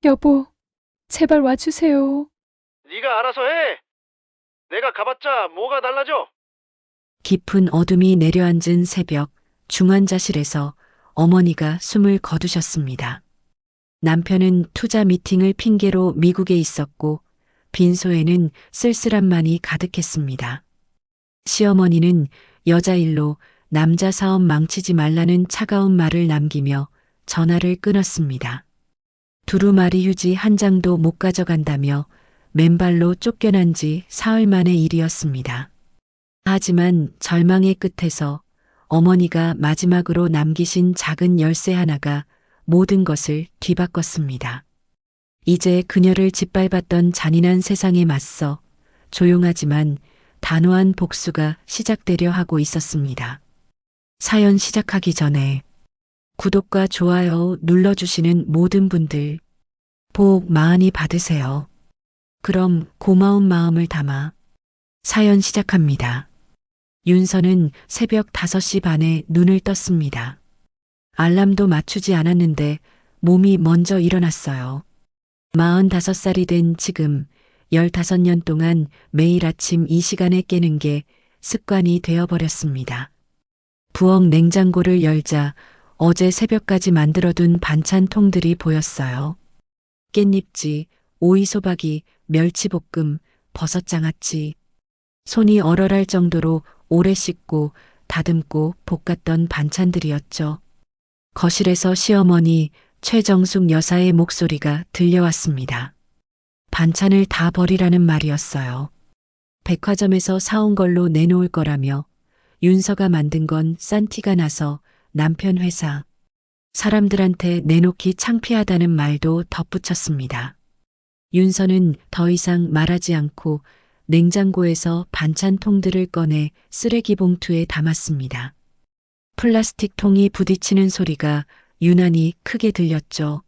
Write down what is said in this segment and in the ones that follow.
여보, 제발 와주세요. 네가 알아서 해. 내가 가봤자 뭐가 달라져? 깊은 어둠이 내려앉은 새벽, 중환자실에서 어머니가 숨을 거두셨습니다. 남편은 투자 미팅을 핑계로 미국에 있었고, 빈소에는 쓸쓸함만이 가득했습니다. 시어머니는 여자 일로 남자 사업 망치지 말라는 차가운 말을 남기며 전화를 끊었습니다. 두루마리 휴지 한 장도 못 가져간다며 맨발로 쫓겨난 지 사흘 만의 일이었습니다. 하지만 절망의 끝에서 어머니가 마지막으로 남기신 작은 열쇠 하나가 모든 것을 뒤바꿨습니다. 이제 그녀를 짓밟았던 잔인한 세상에 맞서 조용하지만 단호한 복수가 시작되려 하고 있었습니다. 사연 시작하기 전에 구독과 좋아요 눌러주시는 모든 분들 복 많이 받으세요. 그럼 고마운 마음을 담아 사연 시작합니다. 윤서는 새벽 5시 반에 눈을 떴습니다. 알람도 맞추지 않았는데 몸이 먼저 일어났어요. 45살이 된 지금 15년 동안 매일 아침 이 시간에 깨는 게 습관이 되어버렸습니다. 부엌 냉장고를 열자 어제 새벽까지 만들어둔 반찬통들이 보였어요. 깻잎지, 오이소박이, 멸치볶음, 버섯장아찌. 손이 얼얼할 정도로 오래 씻고 다듬고 볶았던 반찬들이었죠. 거실에서 시어머니 최정숙 여사의 목소리가 들려왔습니다. 반찬을 다 버리라는 말이었어요. 백화점에서 사온 걸로 내놓을 거라며 윤서가 만든 건 싼 티가 나서 남편 회사, 사람들한테 내놓기 창피하다는 말도 덧붙였습니다. 윤서는 더 이상 말하지 않고 냉장고에서 반찬통들을 꺼내 쓰레기 봉투에 담았습니다. 플라스틱 통이 부딪히는 소리가 유난히 크게 들렸죠.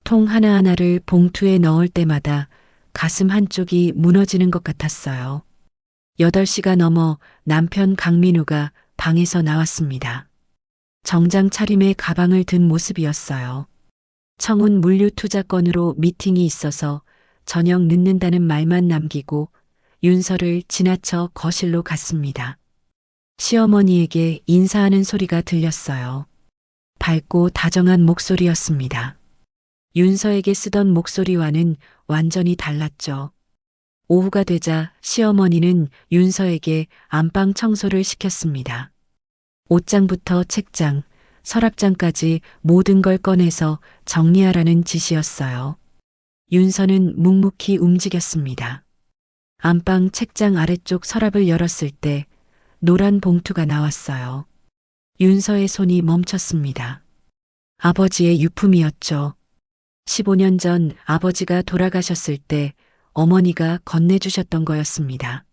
통 하나하나를 봉투에 넣을 때마다 가슴 한쪽이 무너지는 것 같았어요. 8시가 넘어 남편 강민우가 방에서 나왔습니다. 정장 차림에 가방을 든 모습이었어요. 청운 물류 투자건으로 미팅이 있어서 저녁 늦는다는 말만 남기고 윤서를 지나쳐 거실로 갔습니다. 시어머니에게 인사하는 소리가 들렸어요. 밝고 다정한 목소리였습니다. 윤서에게 쓰던 목소리와는 완전히 달랐죠. 오후가 되자 시어머니는 윤서에게 안방 청소를 시켰습니다. 옷장부터 책장, 서랍장까지 모든 걸 꺼내서 정리하라는 지시였어요. 윤서는 묵묵히 움직였습니다. 안방 책장 아래쪽 서랍을 열었을 때 노란 봉투가 나왔어요. 윤서의 손이 멈췄습니다. 아버지의 유품이었죠. 15년 전 아버지가 돌아가셨을 때 어머니가 건네주셨던 거였습니다.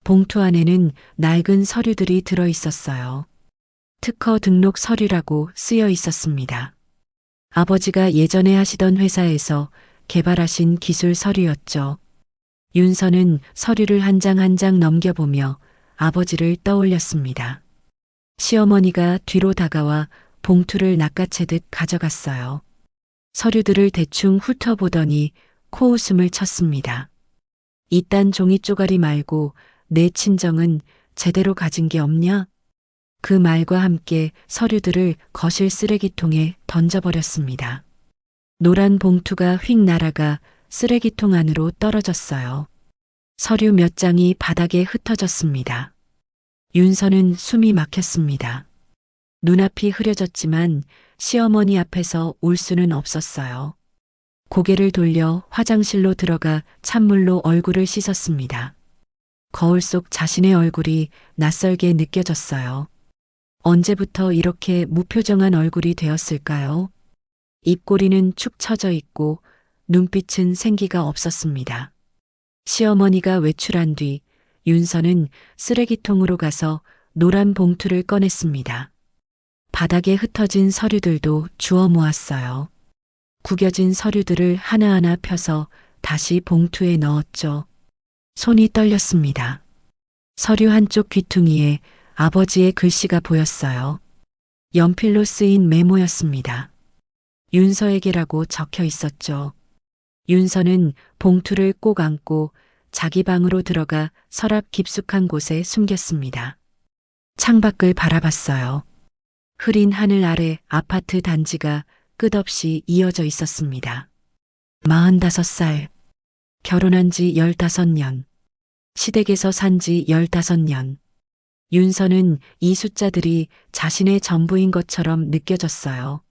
봉투 안에는 낡은 서류들이 들어 있었어요. 특허 등록 서류라고 쓰여 있었습니다. 아버지가 예전에 하시던 회사에서 개발하신 기술 서류였죠. 윤서는 서류를 한 장 한 장 넘겨보며 아버지를 떠올렸습니다. 시어머니가 뒤로 다가와 봉투를 낚아채듯 가져갔어요. 서류들을 대충 훑어보더니 코웃음을 쳤습니다. 이딴 종이 쪼가리 말고 내 친정은 제대로 가진 게 없냐? 그 말과 함께 서류들을 거실 쓰레기통에 던져버렸습니다. 노란 봉투가 휙 날아가 쓰레기통 안으로 떨어졌어요. 서류 몇 장이 바닥에 흩어졌습니다. 윤서는 숨이 막혔습니다. 눈앞이 흐려졌지만 시어머니 앞에서 울 수는 없었어요. 고개를 돌려 화장실로 들어가 찬물로 얼굴을 씻었습니다. 거울 속 자신의 얼굴이 낯설게 느껴졌어요. 언제부터 이렇게 무표정한 얼굴이 되었을까요? 입꼬리는 축 처져 있고 눈빛은 생기가 없었습니다. 시어머니가 외출한 뒤 윤서는 쓰레기통으로 가서 노란 봉투를 꺼냈습니다. 바닥에 흩어진 서류들도 주워 모았어요. 구겨진 서류들을 하나하나 펴서 다시 봉투에 넣었죠. 손이 떨렸습니다. 서류 한쪽 귀퉁이에 아버지의 글씨가 보였어요. 연필로 쓰인 메모였습니다. 윤서에게라고 적혀 있었죠. 윤서는 봉투를 꼭 안고 자기 방으로 들어가 서랍 깊숙한 곳에 숨겼습니다. 창밖을 바라봤어요. 흐린 하늘 아래 아파트 단지가 끝없이 이어져 있었습니다. 45살. 결혼한 지 15년. 시댁에서 산 지 15년. 윤서는 이 숫자들이 자신의 전부인 것처럼 느껴졌어요.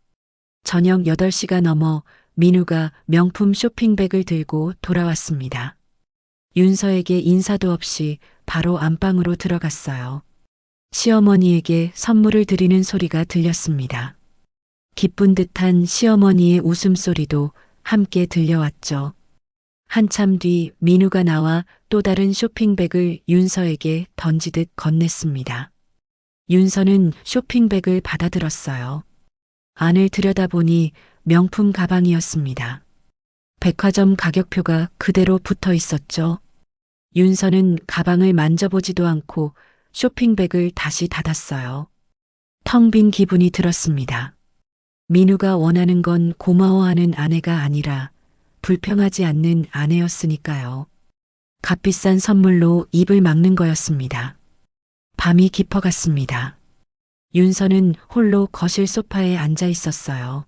저녁 8시가 넘어 민우가 명품 쇼핑백을 들고 돌아왔습니다. 윤서에게 인사도 없이 바로 안방으로 들어갔어요. 시어머니에게 선물을 드리는 소리가 들렸습니다. 기쁜 듯한 시어머니의 웃음소리도 함께 들려왔죠. 한참 뒤 민우가 나와 또 다른 쇼핑백을 윤서에게 던지듯 건넸습니다. 윤서는 쇼핑백을 받아들었어요. 안을 들여다보니 명품 가방이었습니다. 백화점 가격표가 그대로 붙어 있었죠. 윤서는 가방을 만져보지도 않고 쇼핑백을 다시 닫았어요. 텅 빈 기분이 들었습니다. 민우가 원하는 건 고마워하는 아내가 아니라 불평하지 않는 아내였으니까요. 값비싼 선물로 입을 막는 거였습니다. 밤이 깊어갔습니다. 윤서는 홀로 거실 소파에 앉아 있었어요.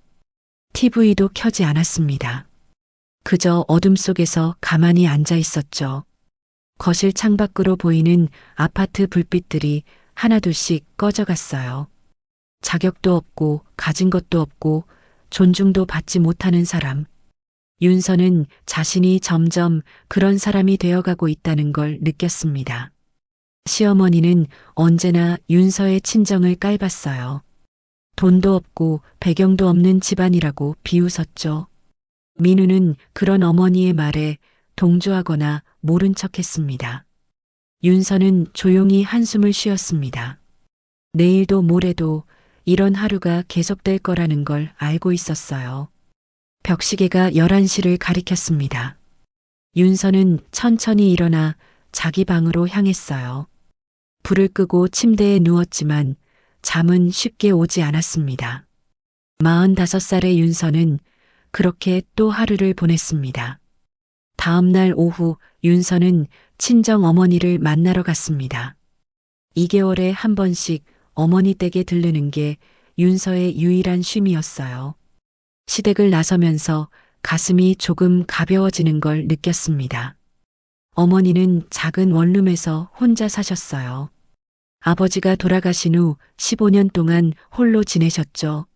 TV도 켜지 않았습니다. 그저 어둠 속에서 가만히 앉아 있었죠. 거실 창밖으로 보이는 아파트 불빛들이 하나둘씩 꺼져갔어요. 자격도 없고 가진 것도 없고 존중도 받지 못하는 사람. 윤서는 자신이 점점 그런 사람이 되어가고 있다는 걸 느꼈습니다. 시어머니는 언제나 윤서의 친정을 깔봤어요. 돈도 없고 배경도 없는 집안이라고 비웃었죠. 민우는 그런 어머니의 말에 동조하거나 모른 척했습니다. 윤서는 조용히 한숨을 쉬었습니다. 내일도 모레도 이런 하루가 계속될 거라는 걸 알고 있었어요. 벽시계가 11시를 가리켰습니다. 윤서는 천천히 일어나 자기 방으로 향했어요. 불을 끄고 침대에 누웠지만 잠은 쉽게 오지 않았습니다. 45살의 윤서는 그렇게 또 하루를 보냈습니다. 다음 날 오후 윤서는 친정 어머니를 만나러 갔습니다. 2개월에 한 번씩 어머니 댁에 들르는 게 윤서의 유일한 쉼이었어요. 시댁을 나서면서 가슴이 조금 가벼워지는 걸 느꼈습니다. 어머니는 작은 원룸에서 혼자 사셨어요. 아버지가 돌아가신 후 15년 동안 홀로 지내셨죠.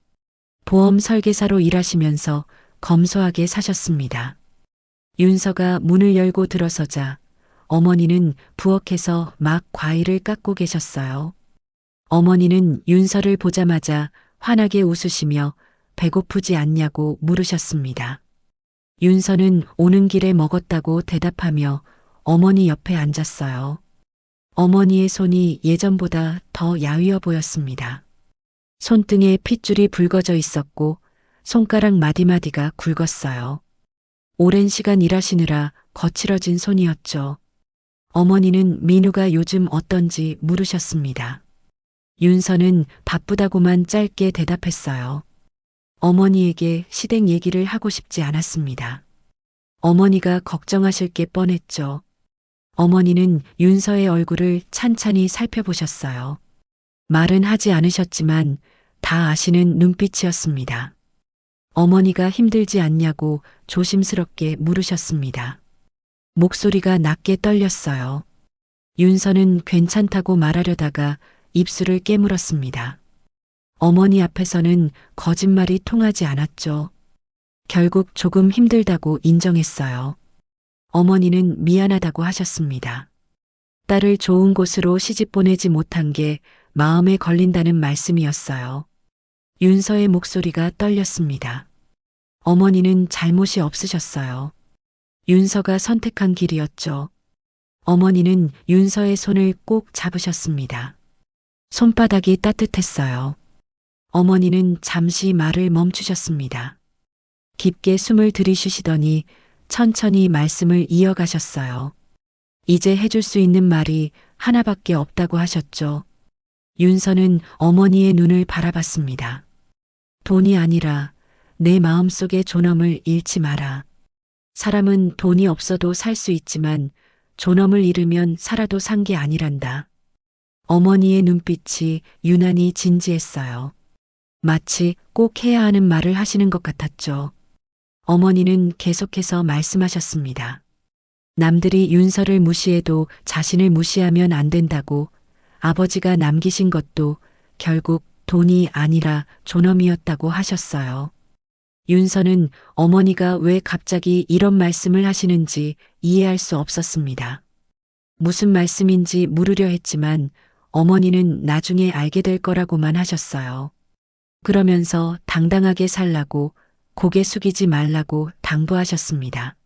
보험 설계사로 일하시면서 검소하게 사셨습니다. 윤서가 문을 열고 들어서자 어머니는 부엌에서 막 과일을 깎고 계셨어요. 어머니는 윤서를 보자마자 환하게 웃으시며 배고프지 않냐고 물으셨습니다. 윤서는 오는 길에 먹었다고 대답하며 어머니 옆에 앉았어요. 어머니의 손이 예전보다 더 야위어 보였습니다. 손등에 핏줄이 붉어져 있었고 손가락 마디마디가 굵었어요. 오랜 시간 일하시느라 거칠어진 손이었죠. 어머니는 민우가 요즘 어떤지 물으셨습니다. 윤서는 바쁘다고만 짧게 대답했어요. 어머니에게 시댁 얘기를 하고 싶지 않았습니다. 어머니가 걱정하실 게 뻔했죠. 어머니는 윤서의 얼굴을 찬찬히 살펴보셨어요. 말은 하지 않으셨지만 다 아시는 눈빛이었습니다. 어머니가 힘들지 않냐고 조심스럽게 물으셨습니다. 목소리가 낮게 떨렸어요. 윤서는 괜찮다고 말하려다가 입술을 깨물었습니다. 어머니 앞에서는 거짓말이 통하지 않았죠. 결국 조금 힘들다고 인정했어요. 어머니는 미안하다고 하셨습니다. 딸을 좋은 곳으로 시집 보내지 못한 게 마음에 걸린다는 말씀이었어요. 윤서의 목소리가 떨렸습니다. 어머니는 잘못이 없으셨어요. 윤서가 선택한 길이었죠. 어머니는 윤서의 손을 꼭 잡으셨습니다. 손바닥이 따뜻했어요. 어머니는 잠시 말을 멈추셨습니다. 깊게 숨을 들이쉬시더니 천천히 말씀을 이어가셨어요. 이제 해줄 수 있는 말이 하나밖에 없다고 하셨죠. 윤서는 어머니의 눈을 바라봤습니다. 돈이 아니라 내 마음속의 존엄을 잃지 마라. 사람은 돈이 없어도 살 수 있지만 존엄을 잃으면 살아도 산 게 아니란다. 어머니의 눈빛이 유난히 진지했어요. 마치 꼭 해야 하는 말을 하시는 것 같았죠. 어머니는 계속해서 말씀하셨습니다. 남들이 윤서를 무시해도 자신을 무시하면 안 된다고. 아버지가 남기신 것도 결국 돈이 아니라 존엄이었다고 하셨어요. 윤서는 어머니가 왜 갑자기 이런 말씀을 하시는지 이해할 수 없었습니다. 무슨 말씀인지 물으려 했지만 어머니는 나중에 알게 될 거라고만 하셨어요. 그러면서 당당하게 살라고, 고개 숙이지 말라고 당부하셨습니다.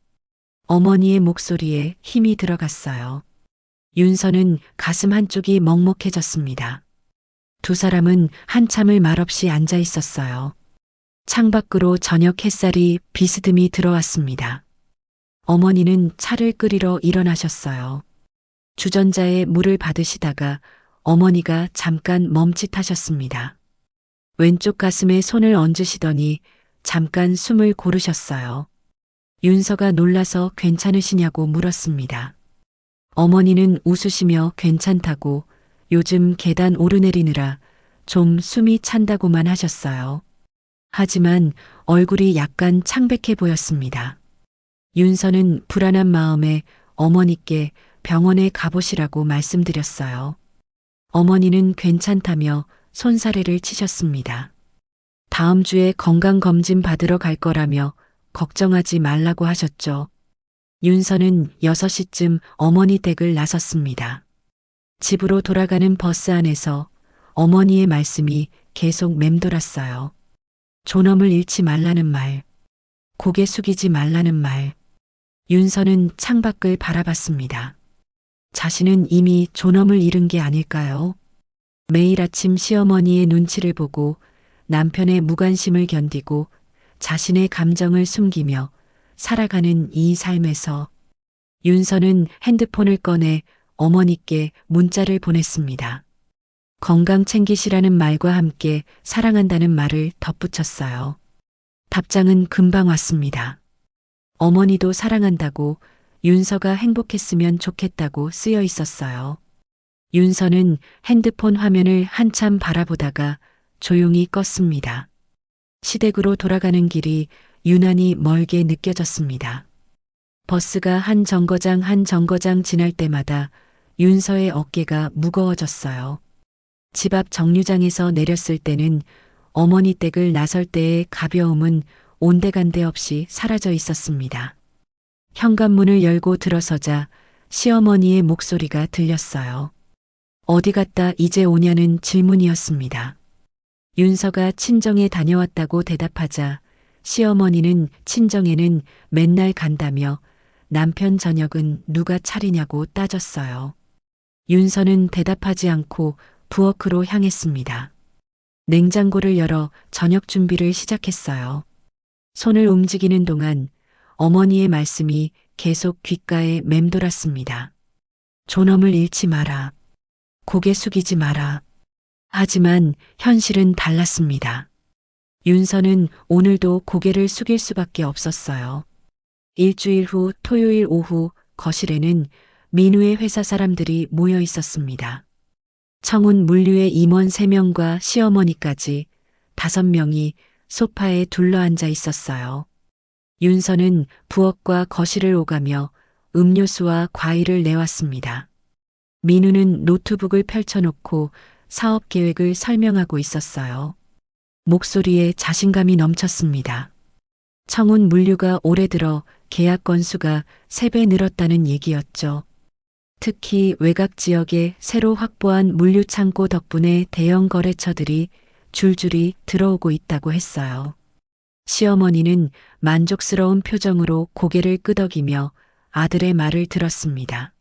어머니의 목소리에 힘이 들어갔어요. 윤서는 가슴 한쪽이 먹먹해졌습니다. 두 사람은 한참을 말없이 앉아 있었어요. 창밖으로 저녁 햇살이 비스듬히 들어왔습니다. 어머니는 차를 끓이러 일어나셨어요. 주전자에 물을 받으시다가 어머니가 잠깐 멈칫하셨습니다. 왼쪽 가슴에 손을 얹으시더니 잠깐 숨을 고르셨어요. 윤서가 놀라서 괜찮으시냐고 물었습니다. 어머니는 웃으시며 괜찮다고, 요즘 계단 오르내리느라 좀 숨이 찬다고만 하셨어요. 하지만 얼굴이 약간 창백해 보였습니다. 윤서는 불안한 마음에 어머니께 병원에 가보시라고 말씀드렸어요. 어머니는 괜찮다며 손사래를 치셨습니다. 다음 주에 건강검진 받으러 갈 거라며 걱정하지 말라고 하셨죠. 윤서는 6시쯤 어머니 댁을 나섰습니다. 집으로 돌아가는 버스 안에서 어머니의 말씀이 계속 맴돌았어요. 존엄을 잃지 말라는 말, 고개 숙이지 말라는 말. 윤서는 창밖을 바라봤습니다. 자신은 이미 존엄을 잃은 게 아닐까요? 매일 아침 시어머니의 눈치를 보고 남편의 무관심을 견디고 자신의 감정을 숨기며 살아가는 이 삶에서 윤서는 핸드폰을 꺼내 어머니께 문자를 보냈습니다. 건강 챙기시라는 말과 함께 사랑한다는 말을 덧붙였어요. 답장은 금방 왔습니다. 어머니도 사랑한다고, 윤서가 행복했으면 좋겠다고 쓰여 있었어요. 윤서는 핸드폰 화면을 한참 바라보다가 조용히 껐습니다. 시댁으로 돌아가는 길이 유난히 멀게 느껴졌습니다. 버스가 한 정거장 지날 때마다 윤서의 어깨가 무거워졌어요. 집 앞 정류장에서 내렸을 때는 어머니 댁을 나설 때의 가벼움은 온데간데 없이 사라져 있었습니다. 현관문을 열고 들어서자 시어머니의 목소리가 들렸어요. 어디 갔다 이제 오냐는 질문이었습니다. 윤서가 친정에 다녀왔다고 대답하자 시어머니는 친정에는 맨날 간다며 남편 저녁은 누가 차리냐고 따졌어요. 윤서는 대답하지 않고 부엌으로 향했습니다. 냉장고를 열어 저녁 준비를 시작했어요. 손을 움직이는 동안 어머니의 말씀이 계속 귓가에 맴돌았습니다. 존엄을 잃지 마라. 고개 숙이지 마라. 하지만 현실은 달랐습니다. 윤서는 오늘도 고개를 숙일 수밖에 없었어요. 일주일 후 토요일 오후 거실에는 민우의 회사 사람들이 모여 있었습니다. 청운 물류의 임원 3명과 시어머니까지 5명이 소파에 둘러앉아 있었어요. 윤서는 부엌과 거실을 오가며 음료수와 과일을 내왔습니다. 민우는 노트북을 펼쳐놓고 사업 계획을 설명하고 있었어요. 목소리에 자신감이 넘쳤습니다. 청운 물류가 올해 들어 계약 건수가 3배 늘었다는 얘기였죠. 특히 외곽 지역에 새로 확보한 물류 창고 덕분에 대형 거래처들이 줄줄이 들어오고 있다고 했어요. 시어머니는 만족스러운 표정으로 고개를 끄덕이며 아들의 말을 들었습니다.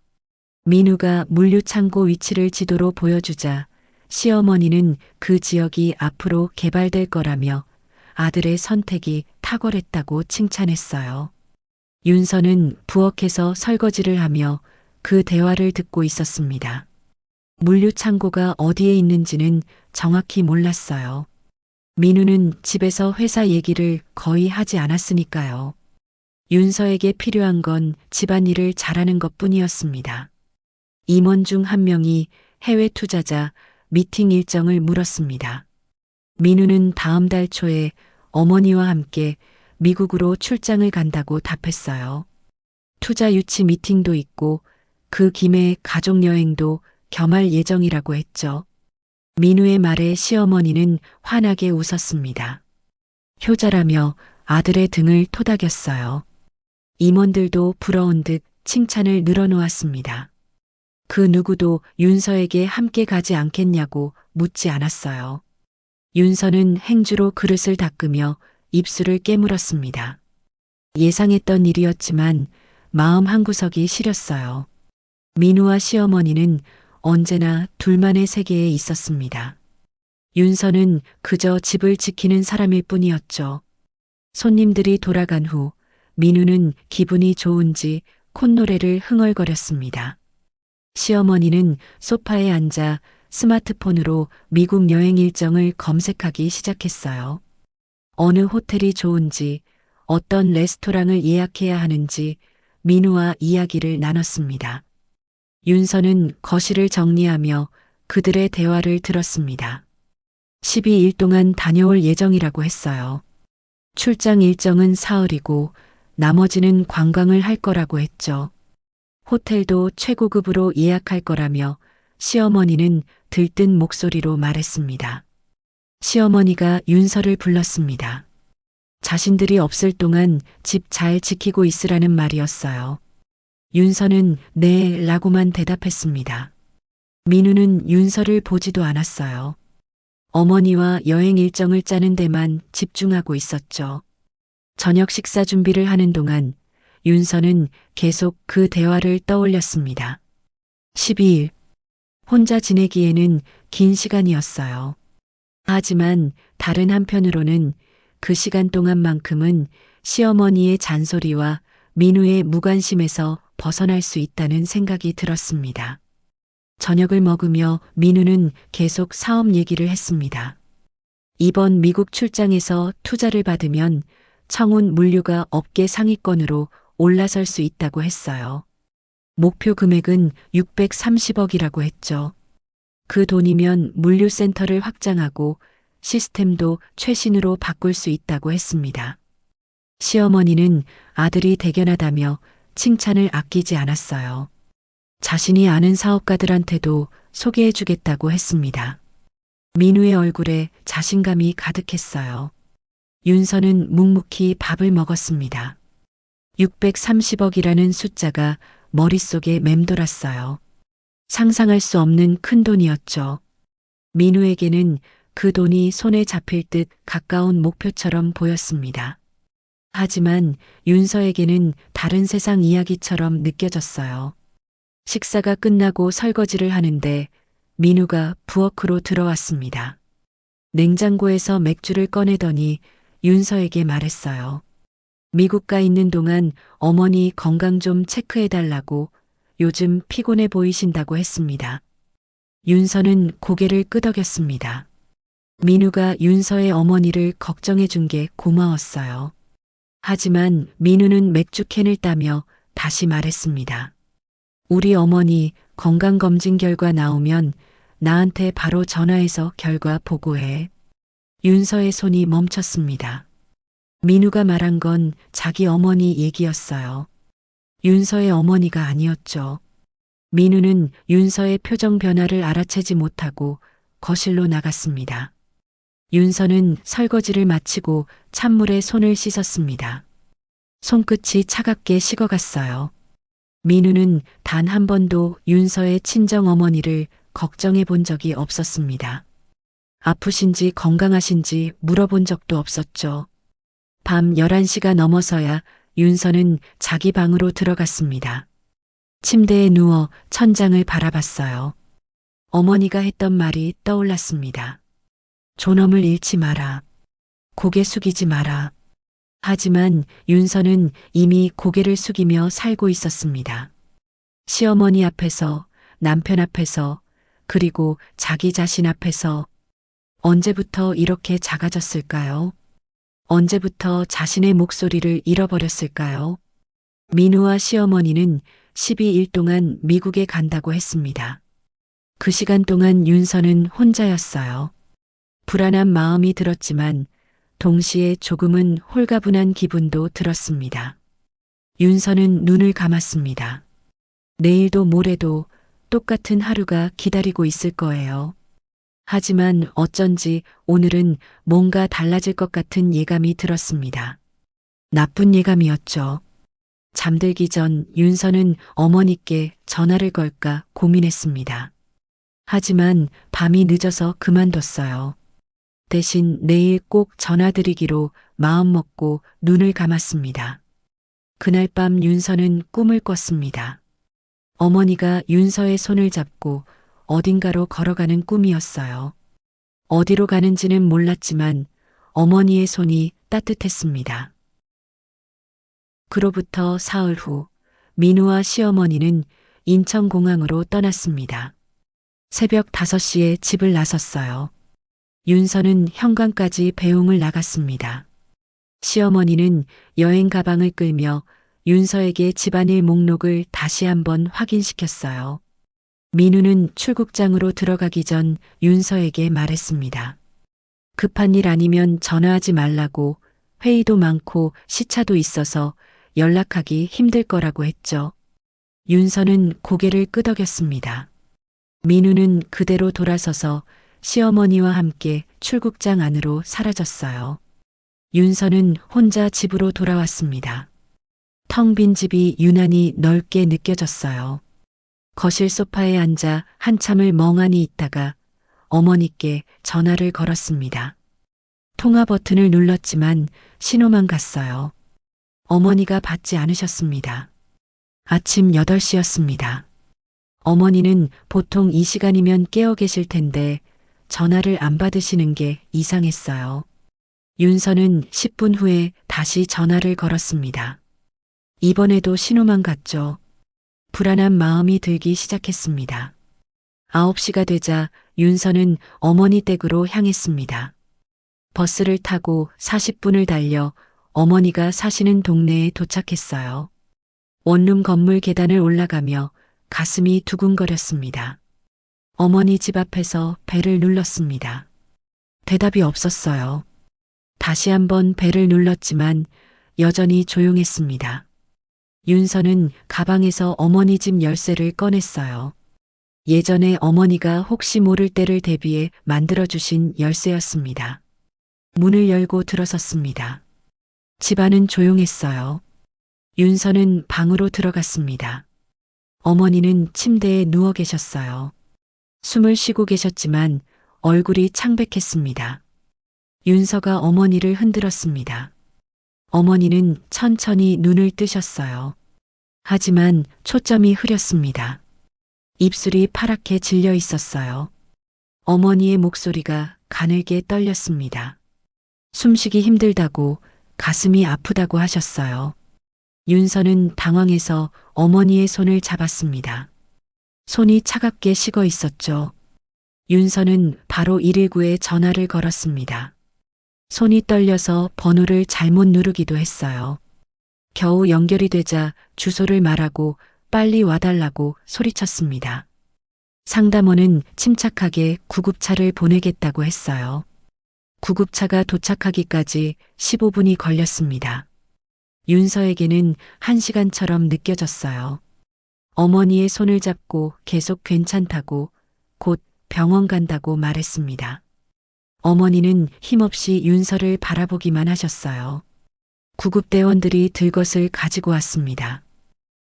민우가 물류 창고 위치를 지도로 보여주자 시어머니는 그 지역이 앞으로 개발될 거라며 아들의 선택이 탁월했다고 칭찬했어요. 윤서는 부엌에서 설거지를 하며 그 대화를 듣고 있었습니다. 물류 창고가 어디에 있는지는 정확히 몰랐어요. 민우는 집에서 회사 얘기를 거의 하지 않았으니까요. 윤서에게 필요한 건 집안일을 잘하는 것뿐이었습니다. 임원 중 한 명이 해외 투자자 미팅 일정을 물었습니다. 민우는 다음 달 초에 어머니와 함께 미국으로 출장을 간다고 답했어요. 투자 유치 미팅도 있고 그 김에 가족 여행도 겸할 예정이라고 했죠. 민우의 말에 시어머니는 환하게 웃었습니다. 효자라며 아들의 등을 토닥였어요. 임원들도 부러운 듯 칭찬을 늘어놓았습니다. 그 누구도 윤서에게 함께 가지 않겠냐고 묻지 않았어요. 윤서는 행주로 그릇을 닦으며 입술을 깨물었습니다. 예상했던 일이었지만 마음 한구석이 시렸어요. 민우와 시어머니는 언제나 둘만의 세계에 있었습니다. 윤서는 그저 집을 지키는 사람일 뿐이었죠. 손님들이 돌아간 후 민우는 기분이 좋은지 콧노래를 흥얼거렸습니다. 시어머니는 소파에 앉아 스마트폰으로 미국 여행 일정을 검색하기 시작했어요. 어느 호텔이 좋은지, 어떤 레스토랑을 예약해야 하는지 민우와 이야기를 나눴습니다. 윤서는 거실을 정리하며 그들의 대화를 들었습니다. 12일 동안 다녀올 예정이라고 했어요. 출장 일정은 사흘이고 나머지는 관광을 할 거라고 했죠. 호텔도 최고급으로 예약할 거라며 시어머니는 들뜬 목소리로 말했습니다. 시어머니가 윤서를 불렀습니다. 자신들이 없을 동안 집 잘 지키고 있으라는 말이었어요. 윤서는 네 라고만 대답했습니다. 민우는 윤서를 보지도 않았어요. 어머니와 여행 일정을 짜는 데만 집중하고 있었죠. 저녁 식사 준비를 하는 동안 윤서는 계속 그 대화를 떠올렸습니다. 12일. 혼자 지내기에는 긴 시간이었어요. 하지만 다른 한편으로는 그 시간 동안만큼은 시어머니의 잔소리와 민우의 무관심에서 벗어날 수 있다는 생각이 들었습니다. 저녁을 먹으며 민우는 계속 사업 얘기를 했습니다. 이번 미국 출장에서 투자를 받으면 청운 물류가 업계 상위권으로 올라설 수 있다고 했어요. 목표 금액은 630억이라고 했죠. 그 돈이면 물류센터를 확장하고 시스템도 최신으로 바꿀 수 있다고 했습니다. 시어머니는 아들이 대견하다며 칭찬을 아끼지 않았어요. 자신이 아는 사업가들한테도 소개해주겠다고 했습니다. 민우의 얼굴에 자신감이 가득했어요. 윤서는 묵묵히 밥을 먹었습니다. 630억이라는 숫자가 머릿속에 맴돌았어요. 상상할 수 없는 큰 돈이었죠. 민우에게는 그 돈이 손에 잡힐 듯 가까운 목표처럼 보였습니다. 하지만 윤서에게는 다른 세상 이야기처럼 느껴졌어요. 식사가 끝나고 설거지를 하는데 민우가 부엌으로 들어왔습니다. 냉장고에서 맥주를 꺼내더니 윤서에게 말했어요. 미국 가 있는 동안 어머니 건강 좀 체크해달라고 요즘 피곤해 보이신다고 했습니다. 윤서는 고개를 끄덕였습니다. 민우가 윤서의 어머니를 걱정해 준 게 고마웠어요. 하지만 민우는 맥주캔을 따며 다시 말했습니다. 우리 어머니 건강검진 결과 나오면 나한테 바로 전화해서 결과 보고해. 윤서의 손이 멈췄습니다. 민우가 말한 건 자기 어머니 얘기였어요. 윤서의 어머니가 아니었죠. 민우는 윤서의 표정 변화를 알아채지 못하고 거실로 나갔습니다. 윤서는 설거지를 마치고 찬물에 손을 씻었습니다. 손끝이 차갑게 식어갔어요. 민우는 단 한 번도 윤서의 친정 어머니를 걱정해 본 적이 없었습니다. 아프신지 건강하신지 물어본 적도 없었죠. 밤 11시가 넘어서야 윤서는 자기 방으로 들어갔습니다. 침대에 누워 천장을 바라봤어요. 어머니가 했던 말이 떠올랐습니다. 존엄을 잃지 마라. 고개 숙이지 마라. 하지만 윤서는 이미 고개를 숙이며 살고 있었습니다. 시어머니 앞에서, 남편 앞에서, 그리고 자기 자신 앞에서 언제부터 이렇게 작아졌을까요? 언제부터 자신의 목소리를 잃어버렸을까요? 민우와 시어머니는 12일 동안 미국에 간다고 했습니다. 그 시간 동안 윤서는 혼자였어요. 불안한 마음이 들었지만 동시에 조금은 홀가분한 기분도 들었습니다. 윤서는 눈을 감았습니다. 내일도 모레도 똑같은 하루가 기다리고 있을 거예요. 하지만 어쩐지 오늘은 뭔가 달라질 것 같은 예감이 들었습니다. 나쁜 예감이었죠. 잠들기 전 윤서는 어머니께 전화를 걸까 고민했습니다. 하지만 밤이 늦어서 그만뒀어요. 대신 내일 꼭 전화드리기로 마음먹고 눈을 감았습니다. 그날 밤 윤서는 꿈을 꿨습니다. 어머니가 윤서의 손을 잡고 어딘가로 걸어가는 꿈이었어요. 어디로 가는지는 몰랐지만 어머니의 손이 따뜻했습니다. 그로부터 사흘 후 민우와 시어머니는 인천공항으로 떠났습니다. 새벽 5시에 집을 나섰어요. 윤서는 현관까지 배웅을 나갔습니다. 시어머니는 여행 가방을 끌며 윤서에게 집안일 목록을 다시 한번 확인시켰어요. 민우는 출국장으로 들어가기 전 윤서에게 말했습니다. 급한 일 아니면 전화하지 말라고, 회의도 많고 시차도 있어서 연락하기 힘들 거라고 했죠. 윤서는 고개를 끄덕였습니다. 민우는 그대로 돌아서서 시어머니와 함께 출국장 안으로 사라졌어요. 윤서는 혼자 집으로 돌아왔습니다. 텅 빈 집이 유난히 넓게 느껴졌어요. 거실 소파에 앉아 한참을 멍하니 있다가 어머니께 전화를 걸었습니다. 통화 버튼을 눌렀지만 신호만 갔어요. 어머니가 받지 않으셨습니다. 아침 8시였습니다. 어머니는 보통 이 시간이면 깨어 계실 텐데 전화를 안 받으시는 게 이상했어요. 윤서는 10분 후에 다시 전화를 걸었습니다. 이번에도 신호만 갔죠. 불안한 마음이 들기 시작했습니다. 9시가 되자 윤서는 어머니 댁으로 향했습니다. 버스를 타고 40분을 달려 어머니가 사시는 동네에 도착했어요. 원룸 건물 계단을 올라가며 가슴이 두근거렸습니다. 어머니 집 앞에서 벨을 눌렀습니다. 대답이 없었어요. 다시 한번 벨을 눌렀지만 여전히 조용했습니다. 윤서는 가방에서 어머니 집 열쇠를 꺼냈어요. 예전에 어머니가 혹시 모를 때를 대비해 만들어주신 열쇠였습니다. 문을 열고 들어섰습니다. 집안은 조용했어요. 윤서는 방으로 들어갔습니다. 어머니는 침대에 누워 계셨어요. 숨을 쉬고 계셨지만 얼굴이 창백했습니다. 윤서가 어머니를 흔들었습니다. 어머니는 천천히 눈을 뜨셨어요. 하지만 초점이 흐렸습니다. 입술이 파랗게 질려 있었어요. 어머니의 목소리가 가늘게 떨렸습니다. 숨쉬기 힘들다고, 가슴이 아프다고 하셨어요. 윤서는 당황해서 어머니의 손을 잡았습니다. 손이 차갑게 식어 있었죠. 윤서는 바로 119에 전화를 걸었습니다. 손이 떨려서 번호를 잘못 누르기도 했어요. 겨우 연결이 되자 주소를 말하고 빨리 와달라고 소리쳤습니다. 상담원은 침착하게 구급차를 보내겠다고 했어요. 구급차가 도착하기까지 15분이 걸렸습니다. 윤서에게는 1시간처럼 느껴졌어요. 어머니의 손을 잡고 계속 괜찮다고, 곧 병원 간다고 말했습니다. 어머니는 힘없이 윤서를 바라보기만 하셨어요. 구급대원들이 들것을 가지고 왔습니다.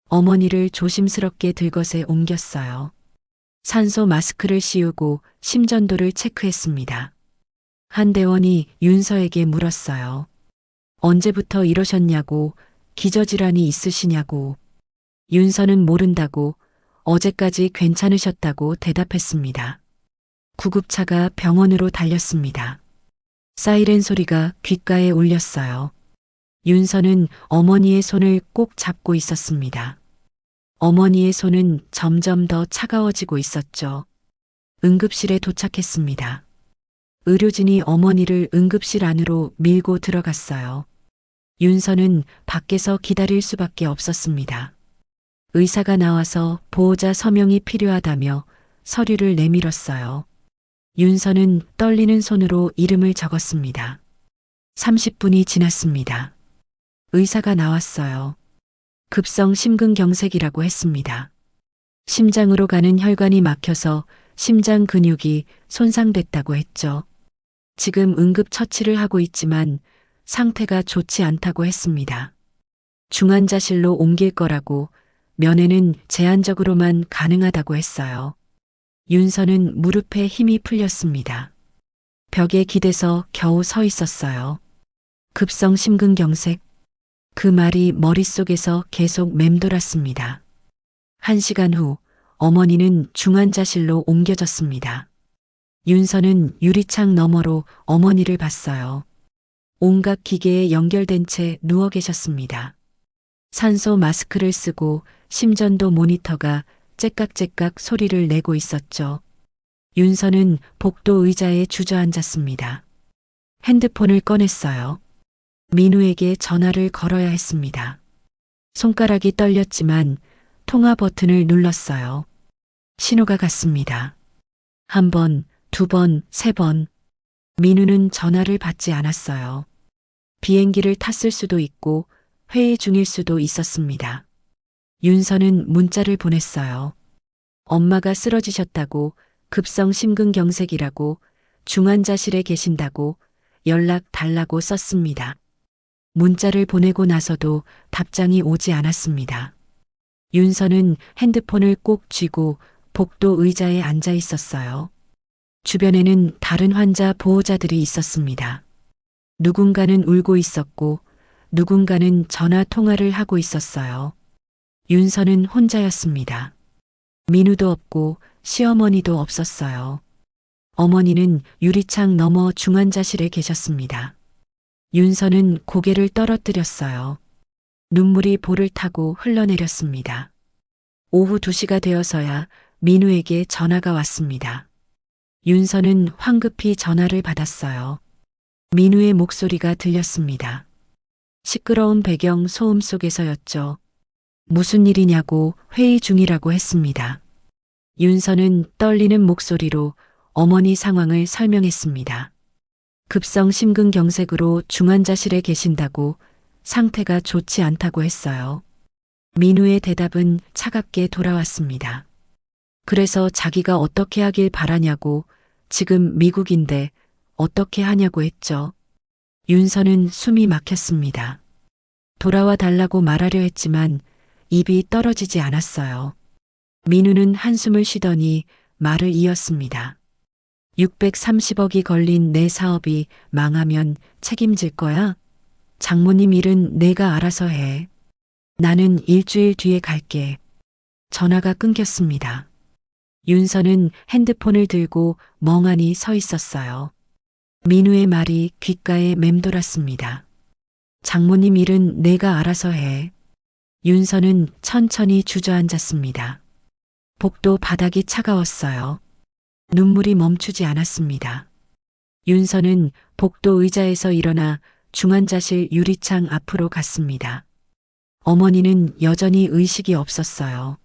어머니를 조심스럽게 들것에 옮겼어요. 산소 마스크를 씌우고 심전도를 체크했습니다. 한 대원이 윤서에게 물었어요. 언제부터 이러셨냐고, 기저질환이 있으시냐고. 윤서는 모른다고, 어제까지 괜찮으셨다고 대답했습니다. 구급차가 병원으로 달렸습니다. 사이렌 소리가 귓가에 울렸어요. 윤서는 어머니의 손을 꼭 잡고 있었습니다. 어머니의 손은 점점 더 차가워지고 있었죠. 응급실에 도착했습니다. 의료진이 어머니를 응급실 안으로 밀고 들어갔어요. 윤서는 밖에서 기다릴 수밖에 없었습니다. 의사가 나와서 보호자 서명이 필요하다며 서류를 내밀었어요. 윤서는 떨리는 손으로 이름을 적었습니다. 30분이 지났습니다. 의사가 나왔어요. 급성 심근경색이라고 했습니다. 심장으로 가는 혈관이 막혀서 심장 근육이 손상됐다고 했죠. 지금 응급처치를 하고 있지만 상태가 좋지 않다고 했습니다. 중환자실로 옮길 거라고, 면회는 제한적으로만 가능하다고 했어요. 윤서는 무릎에 힘이 풀렸습니다. 벽에 기대서 겨우 서 있었어요. 급성 심근경색. 그 말이 머릿속에서 계속 맴돌았습니다. 1시간 후 어머니는 중환자실로 옮겨졌습니다. 윤서는 유리창 너머로 어머니를 봤어요. 온갖 기계에 연결된 채 누워 계셨습니다. 산소 마스크를 쓰고 심전도 모니터가 째깍째깍 소리를 내고 있었죠. 윤서는 복도 의자에 주저앉았습니다. 핸드폰을 꺼냈어요. 민우에게 전화를 걸어야 했습니다. 손가락이 떨렸지만 통화 버튼을 눌렀어요. 신호가 갔습니다. 1번, 2번, 3번. 민우는 전화를 받지 않았어요. 비행기를 탔을 수도 있고 회의 중일 수도 있었습니다. 윤서는 문자를 보냈어요. 엄마가 쓰러지셨다고, 급성 심근경색이라고, 중환자실에 계신다고, 연락 달라고 썼습니다. 문자를 보내고 나서도 답장이 오지 않았습니다. 윤서는 핸드폰을 꼭 쥐고 복도 의자에 앉아 있었어요. 주변에는 다른 환자 보호자들이 있었습니다. 누군가는 울고 있었고 누군가는 전화 통화를 하고 있었어요. 윤서는 혼자였습니다. 민우도 없고 시어머니도 없었어요. 어머니는 유리창 너머 중환자실에 계셨습니다. 윤서는 고개를 떨어뜨렸어요. 눈물이 볼을 타고 흘러내렸습니다. 오후 2시가 되어서야 민우에게 전화가 왔습니다. 윤서는 황급히 전화를 받았어요. 민우의 목소리가 들렸습니다. 시끄러운 배경 소음 속에서였죠. 무슨 일이냐고 회의 중이라고 했습니다. 윤서는 떨리는 목소리로 어머니 상황을 설명했습니다. 급성 심근경색으로 중환자실에 계신다고, 상태가 좋지 않다고 했어요. 민우의 대답은 차갑게 돌아왔습니다. 그래서 자기가 어떻게 하길 바라냐고, 지금 미국인데 어떻게 하냐고 했죠. 윤서는 숨이 막혔습니다. 돌아와 달라고 말하려 했지만 입이 떨어지지 않았어요. 민우는 한숨을 쉬더니 말을 이었습니다. 630억이 걸린 내 사업이 망하면 책임질 거야? 장모님 일은 내가 알아서 해. 나는 일주일 뒤에 갈게. 전화가 끊겼습니다. 윤서는 핸드폰을 들고 멍하니 서 있었어요. 민우의 말이 귓가에 맴돌았습니다. 장모님 일은 내가 알아서 해. 윤서는 천천히 주저앉았습니다. 복도 바닥이 차가웠어요. 눈물이 멈추지 않았습니다. 윤서는 복도 의자에서 일어나 중환자실 유리창 앞으로 갔습니다. 어머니는 여전히 의식이 없었어요.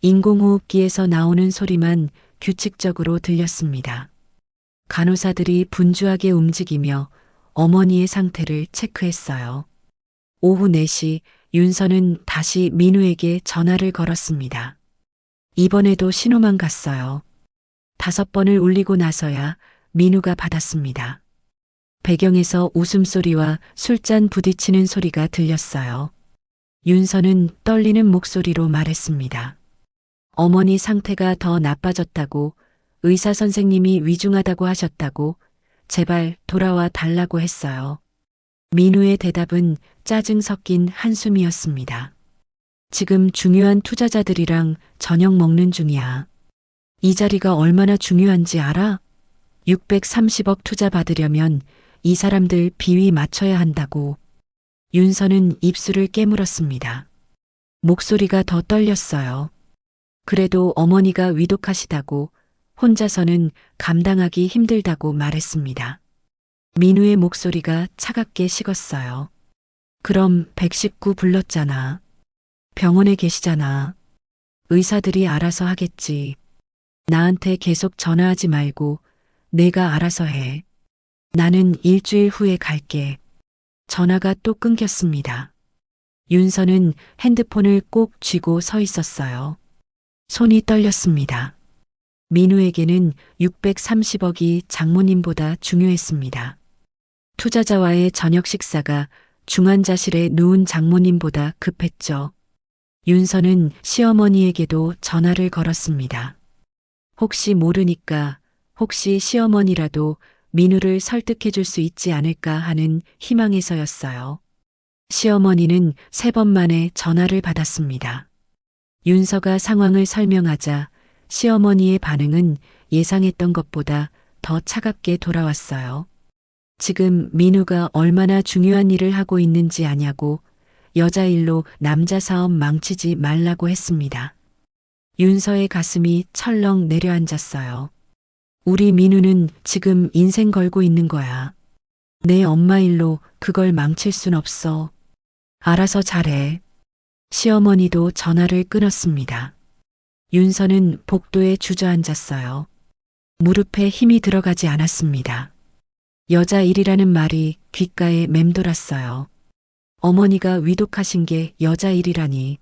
인공호흡기에서 나오는 소리만 규칙적으로 들렸습니다. 간호사들이 분주하게 움직이며 어머니의 상태를 체크했어요. 오후 4시 윤서는 다시 민우에게 전화를 걸었습니다. 이번에도 신호만 갔어요. 5번을 울리고 나서야 민우가 받았습니다. 배경에서 웃음소리와 술잔 부딪히는 소리가 들렸어요. 윤서는 떨리는 목소리로 말했습니다. 어머니 상태가 더 나빠졌다고, 의사 선생님이 위중하다고 하셨다고, 제발 돌아와 달라고 했어요. 민우의 대답은 짜증 섞인 한숨이었습니다. 지금 중요한 투자자들이랑 저녁 먹는 중이야. 이 자리가 얼마나 중요한지 알아? 630억 투자 받으려면 이 사람들 비위 맞춰야 한다고. 윤서는 입술을 깨물었습니다. 목소리가 더 떨렸어요. 그래도 어머니가 위독하시다고, 혼자서는 감당하기 힘들다고 말했습니다. 민우의 목소리가 차갑게 식었어요. 그럼 119 불렀잖아. 병원에 계시잖아. 의사들이 알아서 하겠지. 나한테 계속 전화하지 말고 내가 알아서 해. 나는 일주일 후에 갈게. 전화가 또 끊겼습니다. 윤서는 핸드폰을 꼭 쥐고 서 있었어요. 손이 떨렸습니다. 민우에게는 630억이 장모님보다 중요했습니다. 투자자와의 저녁 식사가 중환자실에 누운 장모님보다 급했죠. 윤서는 시어머니에게도 전화를 걸었습니다. 혹시 모르니까 혹시 시어머니라도 민우를 설득해 줄 수 있지 않을까 하는 희망에서였어요. 시어머니는 3번 만에 전화를 받았습니다. 윤서가 상황을 설명하자 시어머니의 반응은 예상했던 것보다 더 차갑게 돌아왔어요. 지금 민우가 얼마나 중요한 일을 하고 있는지 아냐고 여자 일로 남자 사업 망치지 말라고 했습니다. 윤서의 가슴이 철렁 내려앉았어요. 우리 민우는 지금 인생 걸고 있는 거야. 내 엄마 일로 그걸 망칠 순 없어. 알아서 잘해. 시어머니도 전화를 끊었습니다. 윤서는 복도에 주저앉았어요. 무릎에 힘이 들어가지 않았습니다. 여자 일이라는 말이 귓가에 맴돌았어요. 어머니가 위독하신 게 여자 일이라니.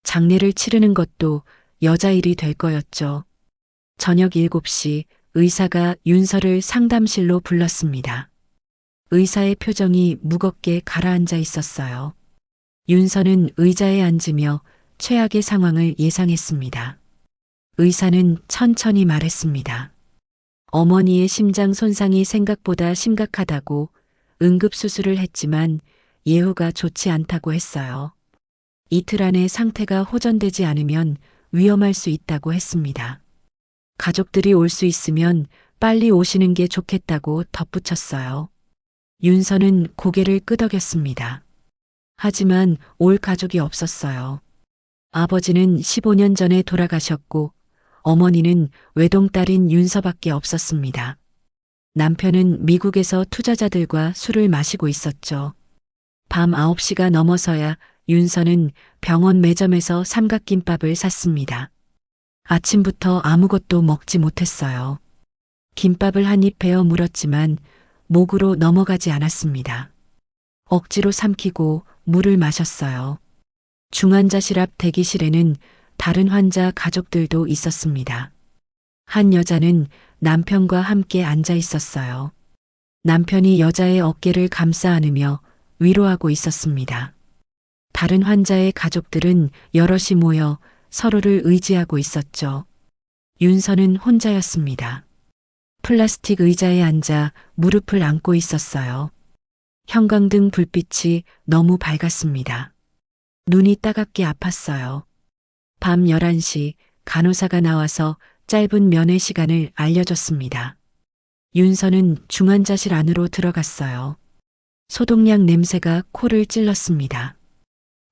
장례를 치르는 것도 여자 일이 될 거였죠. 저녁 7시 의사가 윤서를 상담실로 불렀습니다. 의사의 표정이 무겁게 가라앉아 있었어요. 윤서는 의자에 앉으며 최악의 상황을 예상했습니다. 의사는 천천히 말했습니다. 어머니의 심장 손상이 생각보다 심각하다고 응급수술을 했지만 예후가 좋지 않다고 했어요. 이틀 안에 상태가 호전되지 않으면 위험할 수 있다고 했습니다. 가족들이 올 수 있으면 빨리 오시는 게 좋겠다고 덧붙였어요. 윤서는 고개를 끄덕였습니다. 하지만 올 가족이 없었어요. 아버지는 15년 전에 돌아가셨고 어머니는 외동딸인 윤서밖에 없었습니다. 남편은 미국에서 투자자들과 술을 마시고 있었죠. 밤 9시가 넘어서야 윤서는 병원 매점에서 삼각김밥을 샀습니다. 아침부터 아무것도 먹지 못했어요. 김밥을 한 입 베어 물었지만 목으로 넘어가지 않았습니다. 억지로 삼키고 물을 마셨어요. 중환자실 앞 대기실에는 다른 환자 가족들도 있었습니다. 한 여자는 남편과 함께 앉아 있었어요. 남편이 여자의 어깨를 감싸 안으며 위로하고 있었습니다. 다른 환자의 가족들은 여럿이 모여 서로를 의지하고 있었죠. 윤서는 혼자였습니다. 플라스틱 의자에 앉아 무릎을 안고 있었어요. 형광등 불빛이 너무 밝았습니다. 눈이 따갑게 아팠어요. 밤 11시 간호사가 나와서 짧은 면회 시간을 알려줬습니다. 윤서는 중환자실 안으로 들어갔어요. 소독약 냄새가 코를 찔렀습니다.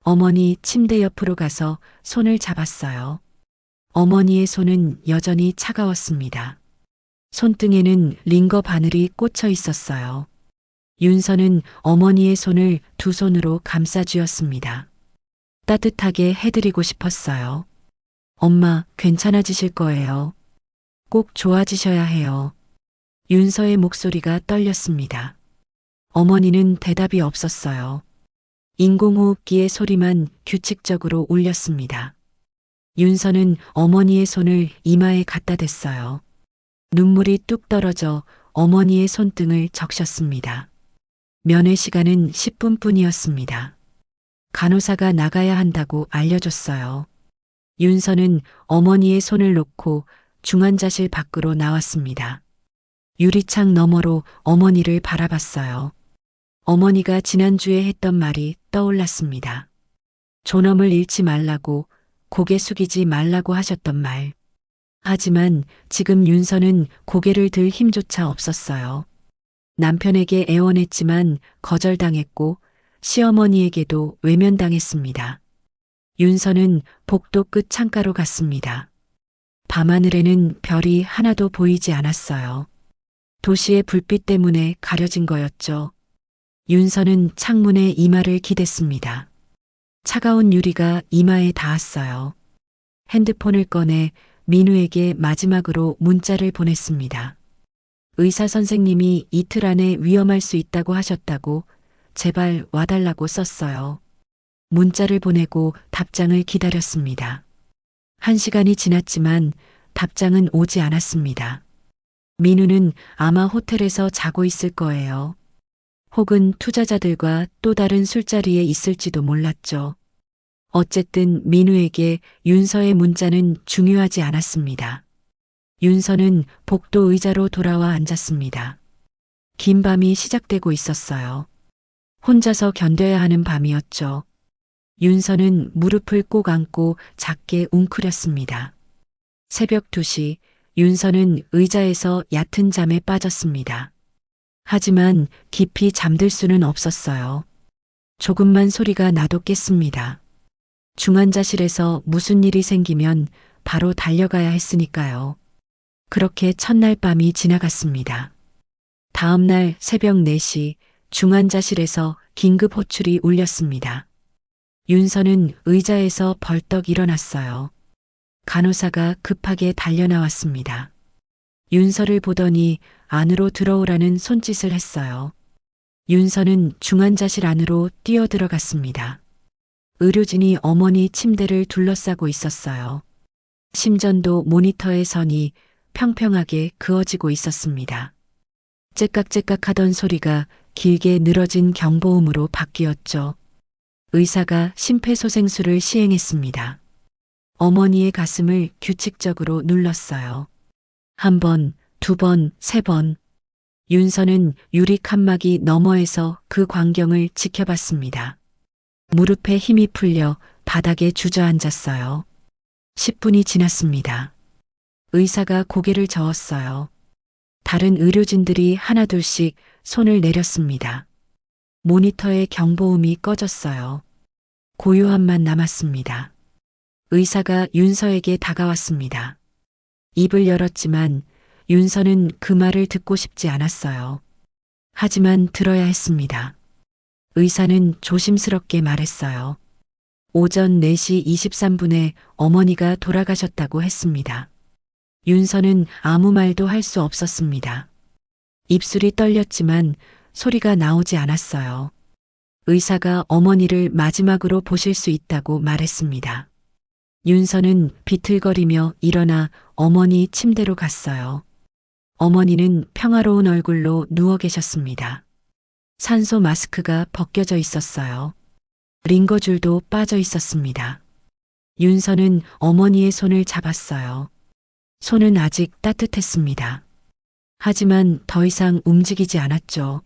어머니 침대 옆으로 가서 손을 잡았어요. 어머니의 손은 여전히 차가웠습니다. 손등에는 링거 바늘이 꽂혀 있었어요. 윤서는 어머니의 손을 두 손으로 감싸 쥐었습니다. 따뜻하게 해드리고 싶었어요. 엄마, 괜찮아지실 거예요. 꼭 좋아지셔야 해요. 윤서의 목소리가 떨렸습니다. 어머니는 대답이 없었어요. 인공호흡기의 소리만 규칙적으로 울렸습니다. 윤서는 어머니의 손을 이마에 갖다 댔어요. 눈물이 뚝 떨어져 어머니의 손등을 적셨습니다. 면회 시간은 10분뿐이었습니다. 간호사가 나가야 한다고 알려줬어요. 윤서는 어머니의 손을 놓고 중환자실 밖으로 나왔습니다. 유리창 너머로 어머니를 바라봤어요. 어머니가 지난주에 했던 말이 떠올랐습니다. 존엄을 잃지 말라고, 고개 숙이지 말라고 하셨던 말. 하지만 지금 윤서는 고개를 들 힘조차 없었어요. 남편에게 애원했지만 거절당했고 시어머니에게도 외면당했습니다. 윤서는 복도 끝 창가로 갔습니다. 밤하늘에는 별이 하나도 보이지 않았어요. 도시의 불빛 때문에 가려진 거였죠. 윤서는 창문에 이마를 기댔습니다. 차가운 유리가 이마에 닿았어요. 핸드폰을 꺼내 민우에게 마지막으로 문자를 보냈습니다. 의사 선생님이 이틀 안에 위험할 수 있다고 하셨다고 제발 와달라고 썼어요. 문자를 보내고 답장을 기다렸습니다. 1시간이 지났지만 답장은 오지 않았습니다. 민우는 아마 호텔에서 자고 있을 거예요. 혹은 투자자들과 또 다른 술자리에 있을지도 몰랐죠. 어쨌든 민우에게 윤서의 문자는 중요하지 않았습니다. 윤서는 복도 의자로 돌아와 앉았습니다. 긴 밤이 시작되고 있었어요. 혼자서 견뎌야 하는 밤이었죠. 윤서는 무릎을 꼭 안고 작게 웅크렸습니다. 새벽 2시 윤서는 의자에서 얕은 잠에 빠졌습니다. 하지만 깊이 잠들 수는 없었어요. 조금만 소리가 나도 깼습니다. 중환자실에서 무슨 일이 생기면 바로 달려가야 했으니까요. 그렇게 첫날 밤이 지나갔습니다. 다음 날 새벽 4시 중환자실에서 긴급 호출이 울렸습니다. 윤서는 의자에서 벌떡 일어났어요. 간호사가 급하게 달려나왔습니다. 윤서를 보더니 안으로 들어오라는 손짓을 했어요. 윤서는 중환자실 안으로 뛰어들어갔습니다. 의료진이 어머니 침대를 둘러싸고 있었어요. 심전도 모니터의 선이 평평하게 그어지고 있었습니다. 째깍째깍하던 소리가 길게 늘어진 경보음으로 바뀌었죠. 의사가 심폐소생술을 시행했습니다. 어머니의 가슴을 규칙적으로 눌렀어요. 1번, 2번, 3번. 윤서는 유리 칸막이 너머에서 그 광경을 지켜봤습니다. 무릎에 힘이 풀려 바닥에 주저앉았어요. 10분이 지났습니다. 의사가 고개를 저었어요. 다른 의료진들이 하나둘씩 손을 내렸습니다. 모니터의 경보음이 꺼졌어요. 고요함만 남았습니다. 의사가 윤서에게 다가왔습니다. 입을 열었지만 윤서는 그 말을 듣고 싶지 않았어요. 하지만 들어야 했습니다. 의사는 조심스럽게 말했어요. 오전 4시 23분에 어머니가 돌아가셨다고 했습니다. 윤서는 아무 말도 할 수 없었습니다. 입술이 떨렸지만 소리가 나오지 않았어요. 의사가 어머니를 마지막으로 보실 수 있다고 말했습니다. 윤서는 비틀거리며 일어나 어머니 침대로 갔어요. 어머니는 평화로운 얼굴로 누워 계셨습니다. 산소 마스크가 벗겨져 있었어요. 링거줄도 빠져 있었습니다. 윤서는 어머니의 손을 잡았어요. 손은 아직 따뜻했습니다. 하지만 더 이상 움직이지 않았죠.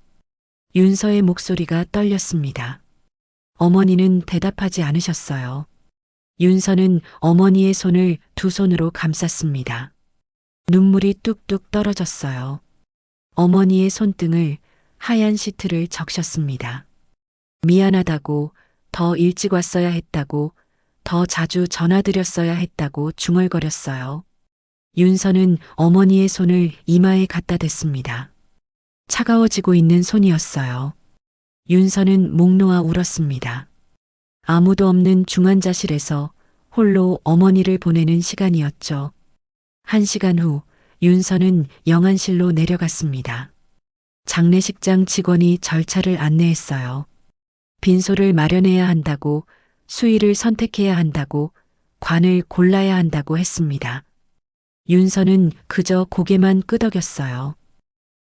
윤서의 목소리가 떨렸습니다. 어머니는 대답하지 않으셨어요. 윤서는 어머니의 손을 두 손으로 감쌌습니다. 눈물이 뚝뚝 떨어졌어요. 어머니의 손등을 하얀 시트를 적셨습니다. 미안하다고, 더 일찍 왔어야 했다고, 더 자주 전화드렸어야 했다고 중얼거렸어요. 윤서는 어머니의 손을 이마에 갖다 댔습니다. 차가워지고 있는 손이었어요. 윤서는 목 놓아 울었습니다. 아무도 없는 중환자실에서 홀로 어머니를 보내는 시간이었죠. 1시간 후 윤서는 영안실로 내려갔습니다. 장례식장 직원이 절차를 안내했어요. 빈소를 마련해야 한다고, 수의를 선택해야 한다고, 관을 골라야 한다고 했습니다. 윤서는 그저 고개만 끄덕였어요.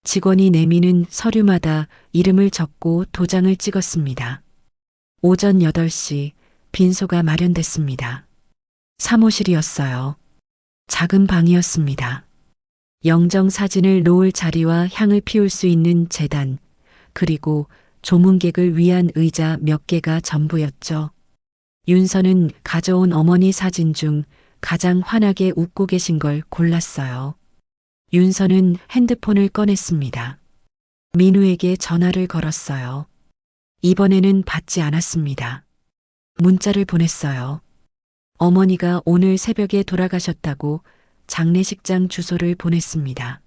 직원이 내미는 서류마다 이름을 적고 도장을 찍었습니다. 오전 8시 빈소가 마련됐습니다. 사무실이었어요. 작은 방이었습니다. 영정 사진을 놓을 자리와 향을 피울 수 있는 재단, 그리고 조문객을 위한 의자 몇 개가 전부였죠. 윤서는 가져온 어머니 사진 중 가장 환하게 웃고 계신 걸 골랐어요. 윤서는 핸드폰을 꺼냈습니다. 민우에게 전화를 걸었어요. 이번에는 받지 않았습니다. 문자를 보냈어요. 어머니가 오늘 새벽에 돌아가셨다고 장례식장 주소를 보냈습니다.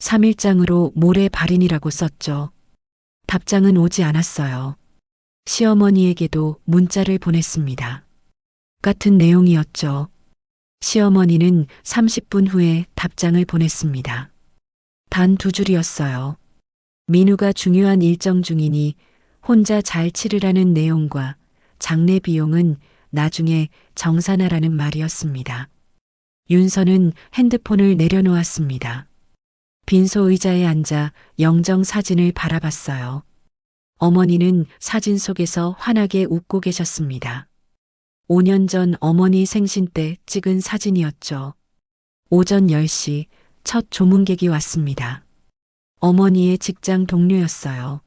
3일장으로 모레 발인이라고 썼죠. 답장은 오지 않았어요. 시어머니에게도 문자를 보냈습니다. 같은 내용이었죠. 시어머니는 30분 후에 답장을 보냈습니다. 단 2줄이었어요. 민우가 중요한 일정 중이니 혼자 잘 치르라는 내용과 장례 비용은 나중에 정산하라는 말이었습니다. 윤서는 핸드폰을 내려놓았습니다. 빈소 의자에 앉아 영정 사진을 바라봤어요. 어머니는 사진 속에서 환하게 웃고 계셨습니다. 5년 전 어머니 생신 때 찍은 사진이었죠. 오전 10시 첫 조문객이 왔습니다. 어머니의 직장 동료였어요.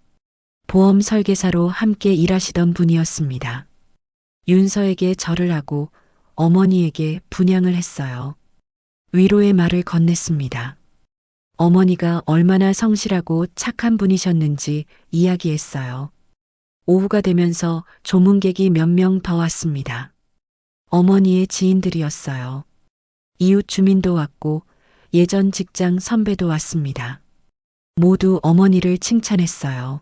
보험 설계사로 함께 일하시던 분이었습니다. 윤서에게 절을 하고 어머니에게 분양을 했어요. 위로의 말을 건넸습니다. 어머니가 얼마나 성실하고 착한 분이셨는지 이야기했어요. 오후가 되면서 조문객이 몇 명 더 왔습니다. 어머니의 지인들이었어요. 이웃 주민도 왔고 예전 직장 선배도 왔습니다. 모두 어머니를 칭찬했어요.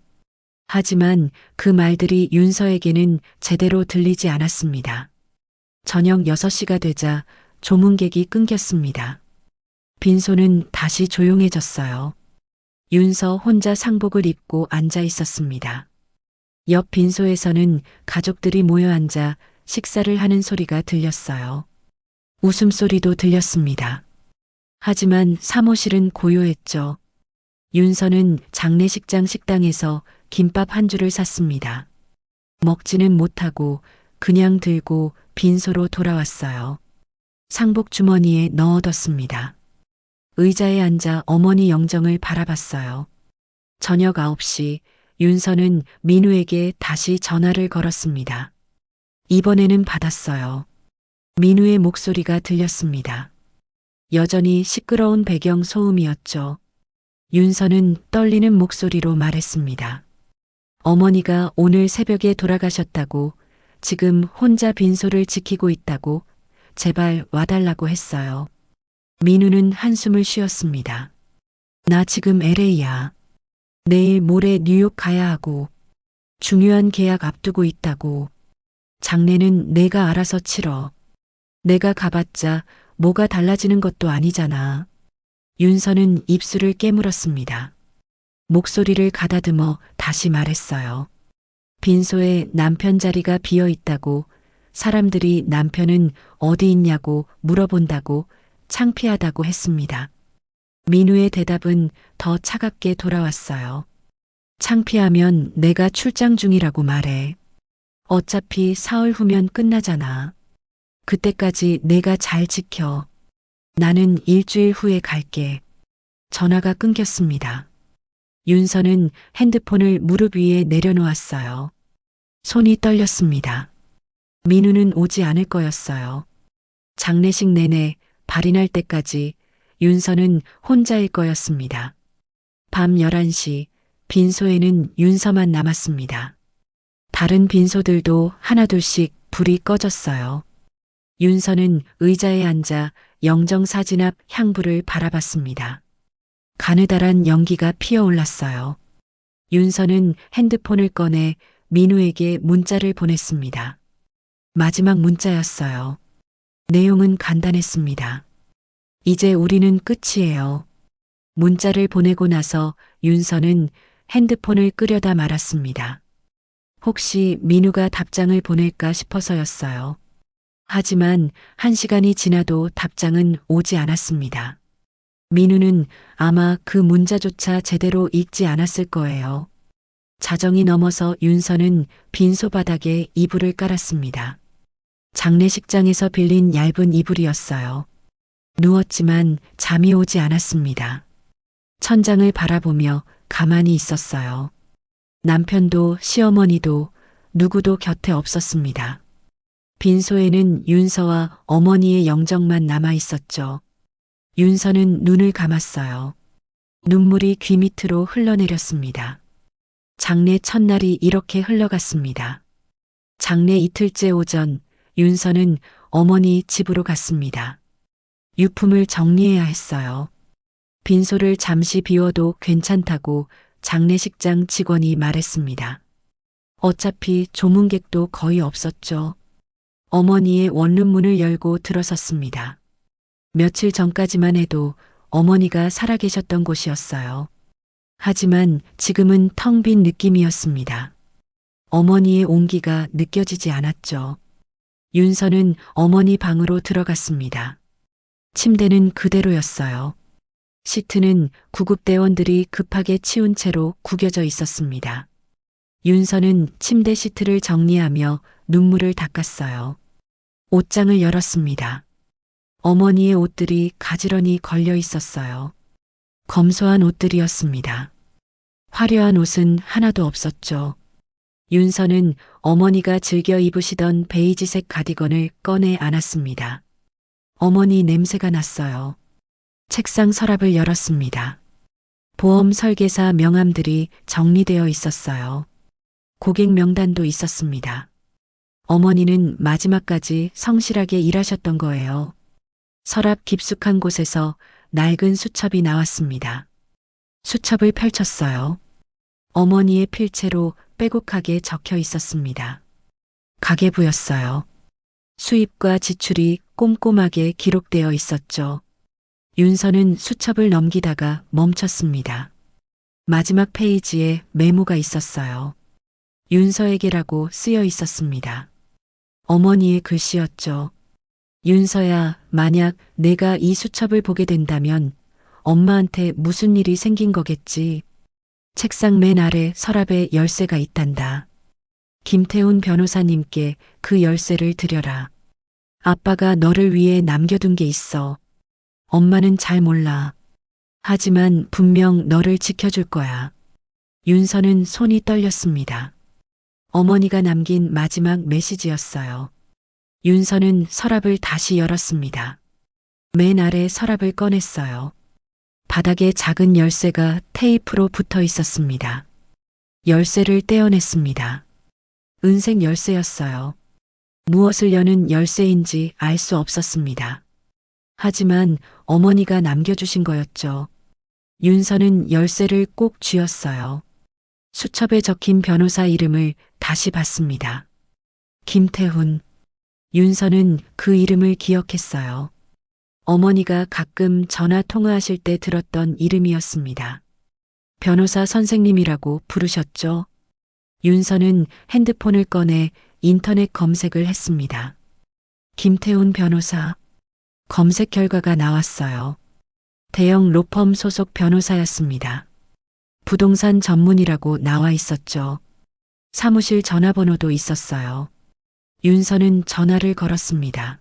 하지만 그 말들이 윤서에게는 제대로 들리지 않았습니다. 저녁 6시가 되자 조문객이 끊겼습니다. 빈소는 다시 조용해졌어요. 윤서 혼자 상복을 입고 앉아 있었습니다. 옆 빈소에서는 가족들이 모여 앉아 식사를 하는 소리가 들렸어요. 웃음소리도 들렸습니다. 하지만 사무실은 고요했죠. 윤서는 장례식장 식당에서 김밥 한 줄을 샀습니다. 먹지는 못하고 그냥 들고 빈소로 돌아왔어요. 상복 주머니에 넣어뒀습니다. 의자에 앉아 어머니 영정을 바라봤어요. 저녁 9시 윤서는 민우에게 다시 전화를 걸었습니다. 이번에는 받았어요. 민우의 목소리가 들렸습니다. 여전히 시끄러운 배경 소음이었죠. 윤서는 떨리는 목소리로 말했습니다. 어머니가 오늘 새벽에 돌아가셨다고, 지금 혼자 빈소를 지키고 있다고, 제발 와달라고 했어요. 민우는 한숨을 쉬었습니다. 나 지금 LA야. 내일 모레 뉴욕 가야 하고, 중요한 계약 앞두고 있다고. 장례는 내가 알아서 치러. 내가 가봤자 뭐가 달라지는 것도 아니잖아. 윤서는 입술을 깨물었습니다. 목소리를 가다듬어 다시 말했어요. 빈소에 남편 자리가 비어 있다고, 사람들이 남편은 어디 있냐고 물어본다고, 창피하다고 했습니다. 민우의 대답은 더 차갑게 돌아왔어요. 창피하면 내가 출장 중이라고 말해. 어차피 사흘 후면 끝나잖아. 그때까지 내가 잘 지켜. 나는 일주일 후에 갈게. 전화가 끊겼습니다. 윤서는 핸드폰을 무릎 위에 내려놓았어요. 손이 떨렸습니다. 민우는 오지 않을 거였어요. 장례식 내내 발인할 때까지 윤서는 혼자일 거였습니다. 밤 11시 빈소에는 윤서만 남았습니다. 다른 빈소들도 하나둘씩 불이 꺼졌어요. 윤서는 의자에 앉아 영정사진 앞 향부를 바라봤습니다. 가느다란 연기가 피어올랐어요. 윤서는 핸드폰을 꺼내 민우에게 문자를 보냈습니다. 마지막 문자였어요. 내용은 간단했습니다. 이제 우리는 끝이에요. 문자를 보내고 나서 윤서는 핸드폰을 끄려다 말았습니다. 혹시 민우가 답장을 보낼까 싶어서였어요. 하지만 1시간이 지나도 답장은 오지 않았습니다. 민우는 아마 그 문자조차 제대로 읽지 않았을 거예요. 자정이 넘어서 윤서는 빈소 바닥에 이불을 깔았습니다. 장례식장에서 빌린 얇은 이불이었어요. 누웠지만 잠이 오지 않았습니다. 천장을 바라보며 가만히 있었어요. 남편도 시어머니도 누구도 곁에 없었습니다. 빈소에는 윤서와 어머니의 영정만 남아 있었죠. 윤서는 눈을 감았어요. 눈물이 귀 밑으로 흘러내렸습니다. 장례 첫날이 이렇게 흘러갔습니다. 장례 이틀째 오전 윤서는 어머니 집으로 갔습니다. 유품을 정리해야 했어요. 빈소를 잠시 비워도 괜찮다고 장례식장 직원이 말했습니다. 어차피 조문객도 거의 없었죠. 어머니의 원룸문을 열고 들어섰습니다. 며칠 전까지만 해도 어머니가 살아계셨던 곳이었어요. 하지만 지금은 텅 빈 느낌이었습니다. 어머니의 온기가 느껴지지 않았죠. 윤서는 어머니 방으로 들어갔습니다. 침대는 그대로였어요. 시트는 구급대원들이 급하게 치운 채로 구겨져 있었습니다. 윤서는 침대 시트를 정리하며 눈물을 닦았어요. 옷장을 열었습니다. 어머니의 옷들이 가지런히 걸려 있었어요. 검소한 옷들이었습니다. 화려한 옷은 하나도 없었죠. 윤서는 어머니가 즐겨 입으시던 베이지색 가디건을 꺼내 안았습니다. 어머니 냄새가 났어요. 책상 서랍을 열었습니다. 보험 설계사 명함들이 정리되어 있었어요. 고객 명단도 있었습니다. 어머니는 마지막까지 성실하게 일하셨던 거예요. 서랍 깊숙한 곳에서 낡은 수첩이 나왔습니다. 수첩을 펼쳤어요. 어머니의 필체로 빼곡하게 적혀 있었습니다. 가계부였어요. 수입과 지출이 꼼꼼하게 기록되어 있었죠. 윤서는 수첩을 넘기다가 멈췄습니다. 마지막 페이지에 메모가 있었어요. 윤서에게라고 쓰여 있었습니다. 어머니의 글씨였죠. 윤서야, 만약 내가 이 수첩을 보게 된다면 엄마한테 무슨 일이 생긴 거겠지. 책상 맨 아래 서랍에 열쇠가 있단다. 김태훈 변호사님께 그 열쇠를 드려라. 아빠가 너를 위해 남겨둔 게 있어. 엄마는 잘 몰라. 하지만 분명 너를 지켜줄 거야. 윤서는 손이 떨렸습니다. 어머니가 남긴 마지막 메시지였어요. 윤서는 서랍을 다시 열었습니다. 맨 아래 서랍을 꺼냈어요. 바닥에 작은 열쇠가 테이프로 붙어 있었습니다. 열쇠를 떼어냈습니다. 은색 열쇠였어요. 무엇을 여는 열쇠인지 알 수 없었습니다. 하지만 어머니가 남겨주신 거였죠. 윤서는 열쇠를 꼭 쥐었어요. 수첩에 적힌 변호사 이름을 다시 봤습니다. 김태훈. 윤서는 그 이름을 기억했어요. 어머니가 가끔 전화 통화하실 때 들었던 이름이었습니다. 변호사 선생님이라고 부르셨죠? 윤서는 핸드폰을 꺼내 인터넷 검색을 했습니다. 김태훈 변호사. 검색 결과가 나왔어요. 대형 로펌 소속 변호사였습니다. 부동산 전문이라고 나와 있었죠. 사무실 전화번호도 있었어요. 윤서는 전화를 걸었습니다.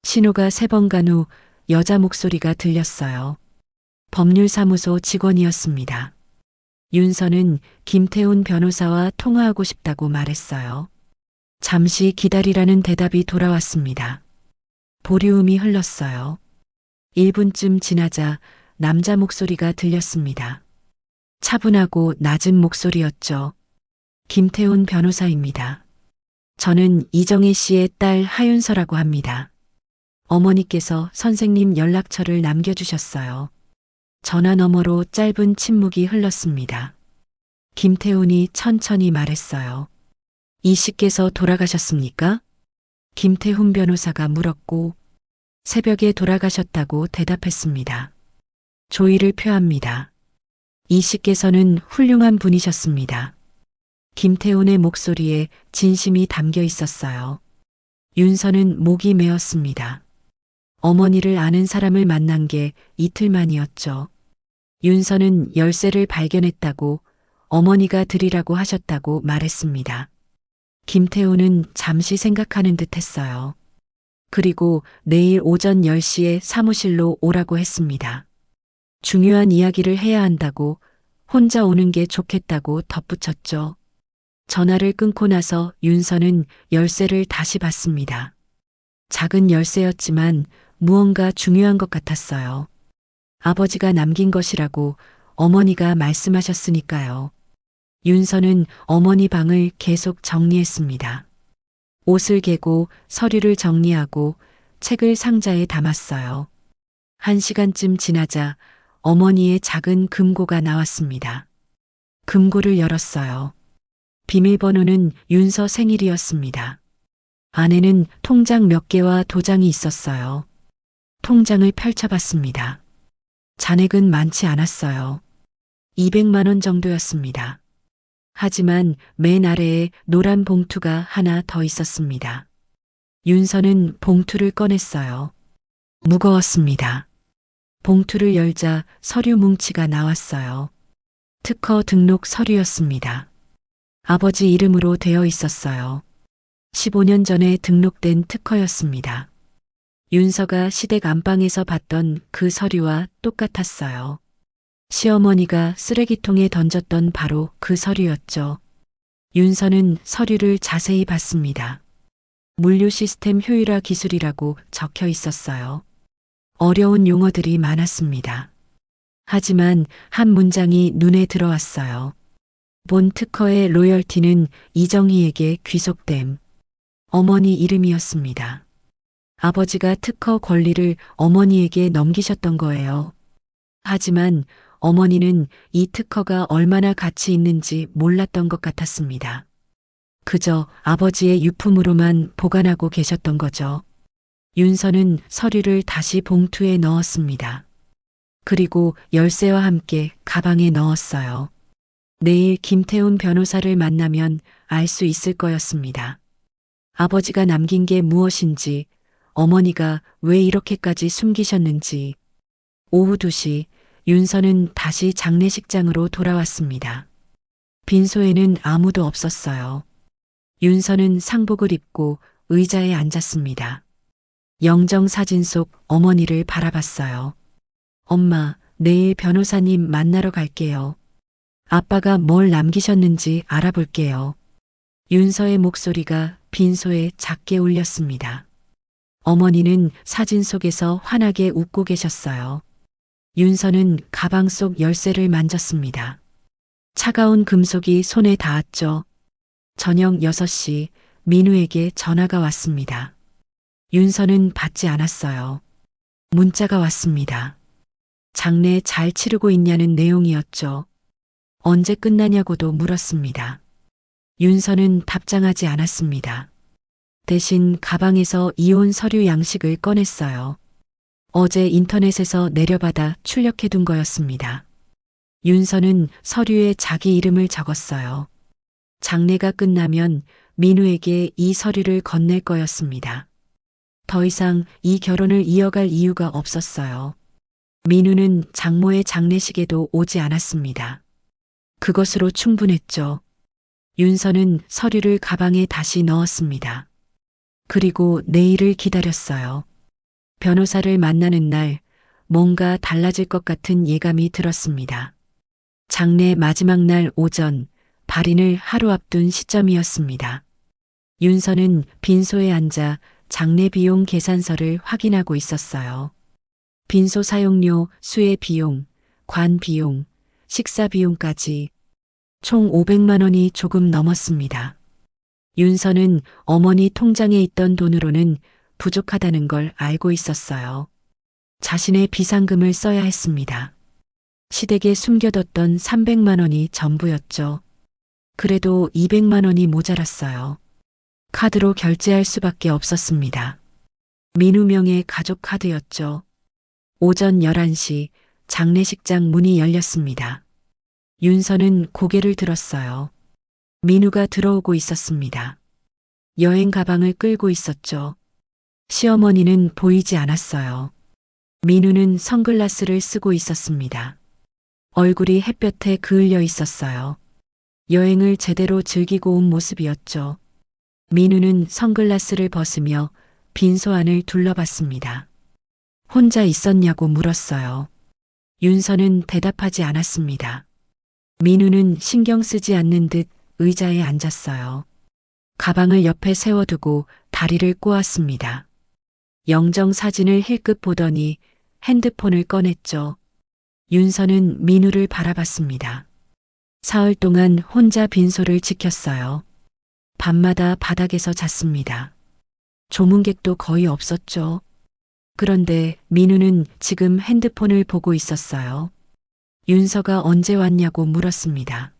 신호가 3번 간 후 여자 목소리가 들렸어요. 법률사무소 직원이었습니다. 윤서는 김태훈 변호사와 통화하고 싶다고 말했어요. 잠시 기다리라는 대답이 돌아왔습니다. 보리음이 흘렀어요. 1분쯤 지나자 남자 목소리가 들렸습니다. 차분하고 낮은 목소리였죠. 김태훈 변호사입니다. 저는 이정희 씨의 딸 하윤서라고 합니다. 어머니께서 선생님 연락처를 남겨주셨어요. 전화 너머로 짧은 침묵이 흘렀습니다. 김태훈이 천천히 말했어요. 이 씨께서 돌아가셨습니까? 김태훈 변호사가 물었고 새벽에 돌아가셨다고 대답했습니다. 조의를 표합니다. 이 씨께서는 훌륭한 분이셨습니다. 김태훈의 목소리에 진심이 담겨 있었어요. 윤서는 목이 메었습니다. 어머니를 아는 사람을 만난 게 이틀 만이었죠. 윤서는 열쇠를 발견했다고 어머니가 드리라고 하셨다고 말했습니다. 김태훈은 잠시 생각하는 듯 했어요. 그리고 내일 오전 10시에 사무실로 오라고 했습니다. 중요한 이야기를 해야 한다고 혼자 오는 게 좋겠다고 덧붙였죠. 전화를 끊고 나서 윤서는 열쇠를 다시 봤습니다. 작은 열쇠였지만 무언가 중요한 것 같았어요. 아버지가 남긴 것이라고 어머니가 말씀하셨으니까요. 윤서는 어머니 방을 계속 정리했습니다. 옷을 개고 서류를 정리하고 책을 상자에 담았어요. 1시간쯤 지나자 어머니의 작은 금고가 나왔습니다. 금고를 열었어요. 비밀번호는 윤서 생일이었습니다. 안에는 통장 몇 개와 도장이 있었어요. 통장을 펼쳐봤습니다. 잔액은 많지 않았어요. 200만 원 정도였습니다. 하지만 맨 아래에 노란 봉투가 하나 더 있었습니다. 윤서는 봉투를 꺼냈어요. 무거웠습니다. 봉투를 열자 서류 뭉치가 나왔어요. 특허 등록 서류였습니다. 아버지 이름으로 되어 있었어요. 15년 전에 등록된 특허였습니다. 윤서가 시댁 안방에서 봤던 그 서류와 똑같았어요. 시어머니가 쓰레기통에 던졌던 바로 그 서류였죠. 윤서는 서류를 자세히 봤습니다. 물류 시스템 효율화 기술이라고 적혀 있었어요. 어려운 용어들이 많았습니다. 하지만 한 문장이 눈에 들어왔어요. 본 특허의 로열티는 이정희에게 귀속됨. 어머니 이름이었습니다. 아버지가 특허 권리를 어머니에게 넘기셨던 거예요. 하지만 어머니는 이 특허가 얼마나 가치 있는지 몰랐던 것 같았습니다. 그저 아버지의 유품으로만 보관하고 계셨던 거죠. 윤서는 서류를 다시 봉투에 넣었습니다. 그리고 열쇠와 함께 가방에 넣었어요. 내일 김태훈 변호사를 만나면 알 수 있을 거였습니다. 아버지가 남긴 게 무엇인지, 어머니가 왜 이렇게까지 숨기셨는지. 오후 2시 윤서는 다시 장례식장으로 돌아왔습니다. 빈소에는 아무도 없었어요. 윤서는 상복을 입고 의자에 앉았습니다. 영정 사진 속 어머니를 바라봤어요. 엄마, 내일 변호사님 만나러 갈게요. 아빠가 뭘 남기셨는지 알아볼게요. 윤서의 목소리가 빈소에 작게 울렸습니다. 어머니는 사진 속에서 환하게 웃고 계셨어요. 윤서는 가방 속 열쇠를 만졌습니다. 차가운 금속이 손에 닿았죠. 저녁 6시 민우에게 전화가 왔습니다. 윤서는 받지 않았어요. 문자가 왔습니다. 장례 잘 치르고 있냐는 내용이었죠. 언제 끝나냐고도 물었습니다. 윤서는 답장하지 않았습니다. 대신 가방에서 이혼 서류 양식을 꺼냈어요. 어제 인터넷에서 내려받아 출력해둔 거였습니다. 윤서는 서류에 자기 이름을 적었어요. 장례가 끝나면 민우에게 이 서류를 건넬 거였습니다. 더 이상 이 결혼을 이어갈 이유가 없었어요. 민우는 장모의 장례식에도 오지 않았습니다. 그것으로 충분했죠. 윤서는 서류를 가방에 다시 넣었습니다. 그리고 내일을 기다렸어요. 변호사를 만나는 날 뭔가 달라질 것 같은 예감이 들었습니다. 장례 마지막 날 오전, 발인을 하루 앞둔 시점이었습니다. 윤서는 빈소에 앉아 장례 비용 계산서를 확인하고 있었어요. 빈소 사용료, 수혜 비용, 관 비용, 식사 비용까지 총 500만 원이 조금 넘었습니다. 윤서는 어머니 통장에 있던 돈으로는 부족하다는 걸 알고 있었어요. 자신의 비상금을 써야 했습니다. 시댁에 숨겨뒀던 300만 원이 전부였죠. 그래도 200만 원이 모자랐어요. 카드로 결제할 수밖에 없었습니다. 민우명의 가족 카드였죠. 오전 11시 장례식장 문이 열렸습니다. 윤서는 고개를 들었어요. 민우가 들어오고 있었습니다. 여행 가방을 끌고 있었죠. 시어머니는 보이지 않았어요. 민우는 선글라스를 쓰고 있었습니다. 얼굴이 햇볕에 그을려 있었어요. 여행을 제대로 즐기고 온 모습이었죠. 민우는 선글라스를 벗으며 빈소 안을 둘러봤습니다. 혼자 있었냐고 물었어요. 윤서는 대답하지 않았습니다. 민우는 신경 쓰지 않는 듯 의자에 앉았어요. 가방을 옆에 세워두고 다리를 꼬았습니다. 영정 사진을 힐끗 보더니 핸드폰을 꺼냈죠. 윤서는 민우를 바라봤습니다. 사흘 동안 혼자 빈소를 지켰어요. 밤마다 바닥에서 잤습니다. 조문객도 거의 없었죠. 그런데 민우는 지금 핸드폰을 보고 있었어요. 윤서가 언제 왔냐고 물었습니다.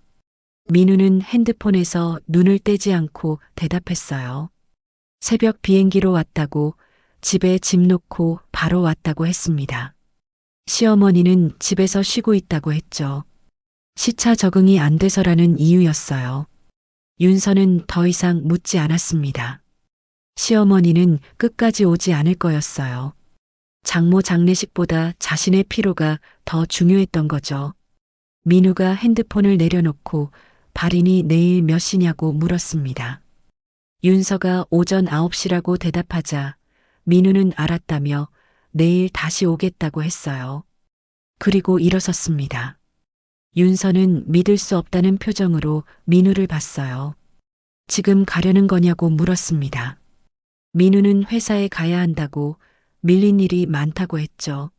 민우는 핸드폰에서 눈을 떼지 않고 대답했어요. 새벽 비행기로 왔다고, 집에 짐 놓고 바로 왔다고 했습니다. 시어머니는 집에서 쉬고 있다고 했죠. 시차 적응이 안 돼서라는 이유였어요. 윤서는 더 이상 묻지 않았습니다. 시어머니는 끝까지 오지 않을 거였어요. 장모 장례식보다 자신의 피로가 더 중요했던 거죠. 민우가 핸드폰을 내려놓고 발인이 내일 몇 시냐고 물었습니다. 윤서가 오전 9시라고 대답하자 민우는 알았다며 내일 다시 오겠다고 했어요. 그리고 일어섰습니다. 윤서는 믿을 수 없다는 표정으로 민우를 봤어요. 지금 가려는 거냐고 물었습니다. 민우는 회사에 가야 한다고, 밀린 일이 많다고 했죠.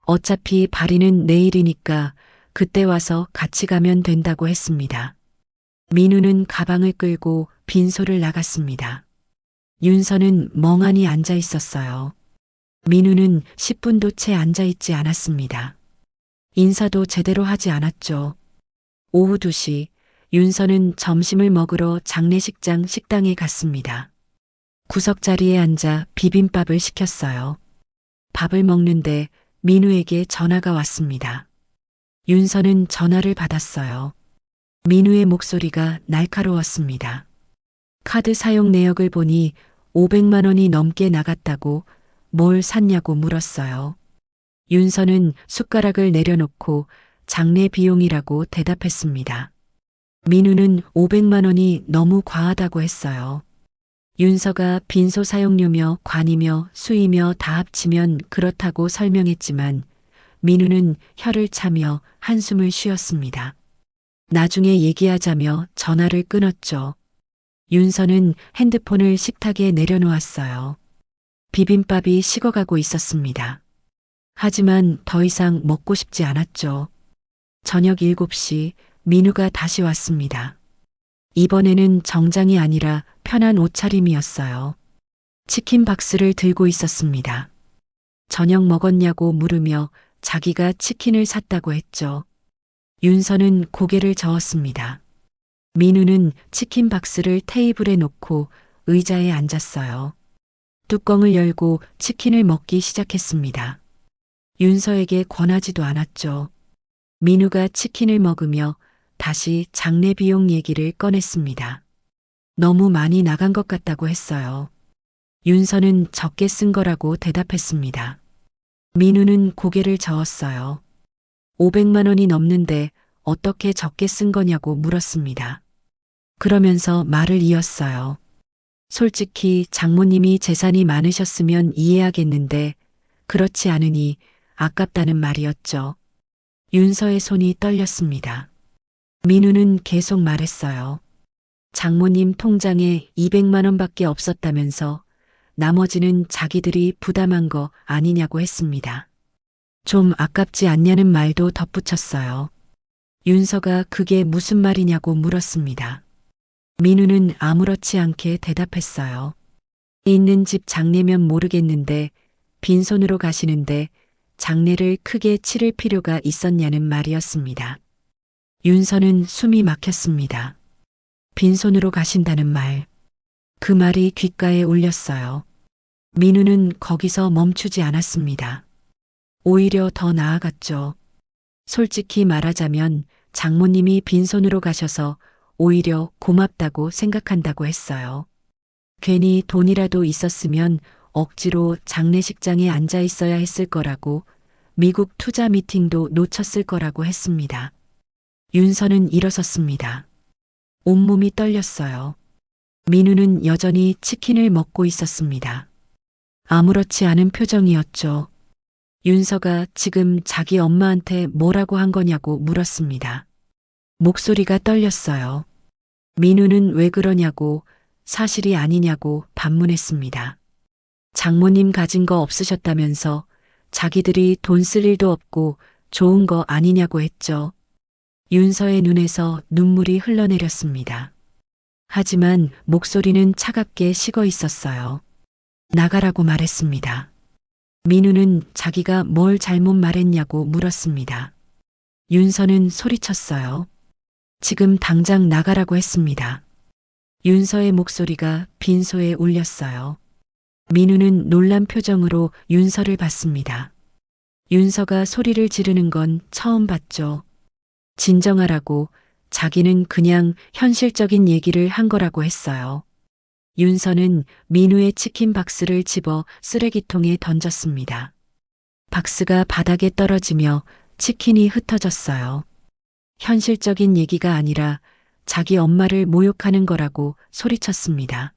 어차피 발인은 내일이니까 그때 와서 같이 가면 된다고 했습니다. 민우는 가방을 끌고 빈소를 나갔습니다. 윤서는 멍하니 앉아 있었어요. 민우는 10분도 채 앉아 있지 않았습니다. 인사도 제대로 하지 않았죠. 오후 2시, 윤서는 점심을 먹으러 장례식장 식당에 갔습니다. 구석자리에 앉아 비빔밥을 시켰어요. 밥을 먹는데 민우에게 전화가 왔습니다. 윤서는 전화를 받았어요. 민우의 목소리가 날카로웠습니다. 카드 사용 내역을 보니 500만 원이 넘게 나갔다고, 뭘 샀냐고 물었어요. 윤서는 숟가락을 내려놓고 장례 비용이라고 대답했습니다. 민우는 500만 원이 너무 과하다고 했어요. 윤서가 빈소 사용료며 관이며 수이며 다 합치면 그렇다고 설명했지만 민우는 혀를 차며 한숨을 쉬었습니다. 나중에 얘기하자며 전화를 끊었죠. 윤서는 핸드폰을 식탁에 내려놓았어요. 비빔밥이 식어가고 있었습니다. 하지만 더 이상 먹고 싶지 않았죠. 저녁 7시 민우가 다시 왔습니다. 이번에는 정장이 아니라 편한 옷차림이었어요. 치킨 박스를 들고 있었습니다. 저녁 먹었냐고 물으며 자기가 치킨을 샀다고 했죠. 윤서는 고개를 저었습니다. 민우는 치킨 박스를 테이블에 놓고 의자에 앉았어요. 뚜껑을 열고 치킨을 먹기 시작했습니다. 윤서에게 권하지도 않았죠. 민우가 치킨을 먹으며 다시 장례 비용 얘기를 꺼냈습니다. 너무 많이 나간 것 같다고 했어요. 윤서는 적게 쓴 거라고 대답했습니다. 민우는 고개를 저었어요. 500만 원이 넘는데 어떻게 적게 쓴 거냐고 물었습니다. 그러면서 말을 이었어요. 솔직히 장모님이 재산이 많으셨으면 이해하겠는데 그렇지 않으니 아깝다는 말이었죠. 윤서의 손이 떨렸습니다. 민우는 계속 말했어요. 장모님 통장에 200만 원밖에 없었다면서 나머지는 자기들이 부담한 거 아니냐고 했습니다. 좀 아깝지 않냐는 말도 덧붙였어요. 윤서가 그게 무슨 말이냐고 물었습니다. 민우는 아무렇지 않게 대답했어요. 있는 집 장례면 모르겠는데 빈손으로 가시는데 장례를 크게 치를 필요가 있었냐는 말이었습니다. 윤서는 숨이 막혔습니다. 빈손으로 가신다는 말. 그 말이 귓가에 울렸어요. 민우는 거기서 멈추지 않았습니다. 오히려 더 나아갔죠. 솔직히 말하자면 장모님이 빈손으로 가셔서 오히려 고맙다고 생각한다고 했어요. 괜히 돈이라도 있었으면 억지로 장례식장에 앉아 있어야 했을 거라고, 미국 투자 미팅도 놓쳤을 거라고 했습니다. 윤서는 일어섰습니다. 온몸이 떨렸어요. 민우는 여전히 치킨을 먹고 있었습니다. 아무렇지 않은 표정이었죠. 윤서가 지금 자기 엄마한테 뭐라고 한 거냐고 물었습니다. 목소리가 떨렸어요. 민우는 왜 그러냐고, 사실이 아니냐고 반문했습니다. 장모님 가진 거 없으셨다면서 자기들이 돈 쓸 일도 없고 좋은 거 아니냐고 했죠. 윤서의 눈에서 눈물이 흘러내렸습니다. 하지만 목소리는 차갑게 식어 있었어요. 나가라고 말했습니다. 민우는 자기가 뭘 잘못 말했냐고 물었습니다. 윤서는 소리쳤어요. 지금 당장 나가라고 했습니다. 윤서의 목소리가 빈소에 울렸어요. 민우는 놀란 표정으로 윤서를 봤습니다. 윤서가 소리를 지르는 건 처음 봤죠. 진정하라고, 자기는 그냥 현실적인 얘기를 한 거라고 했어요. 윤서는 민우의 치킨 박스를 집어 쓰레기통에 던졌습니다. 박스가 바닥에 떨어지며 치킨이 흩어졌어요. 현실적인 얘기가 아니라 자기 엄마를 모욕하는 거라고 소리쳤습니다.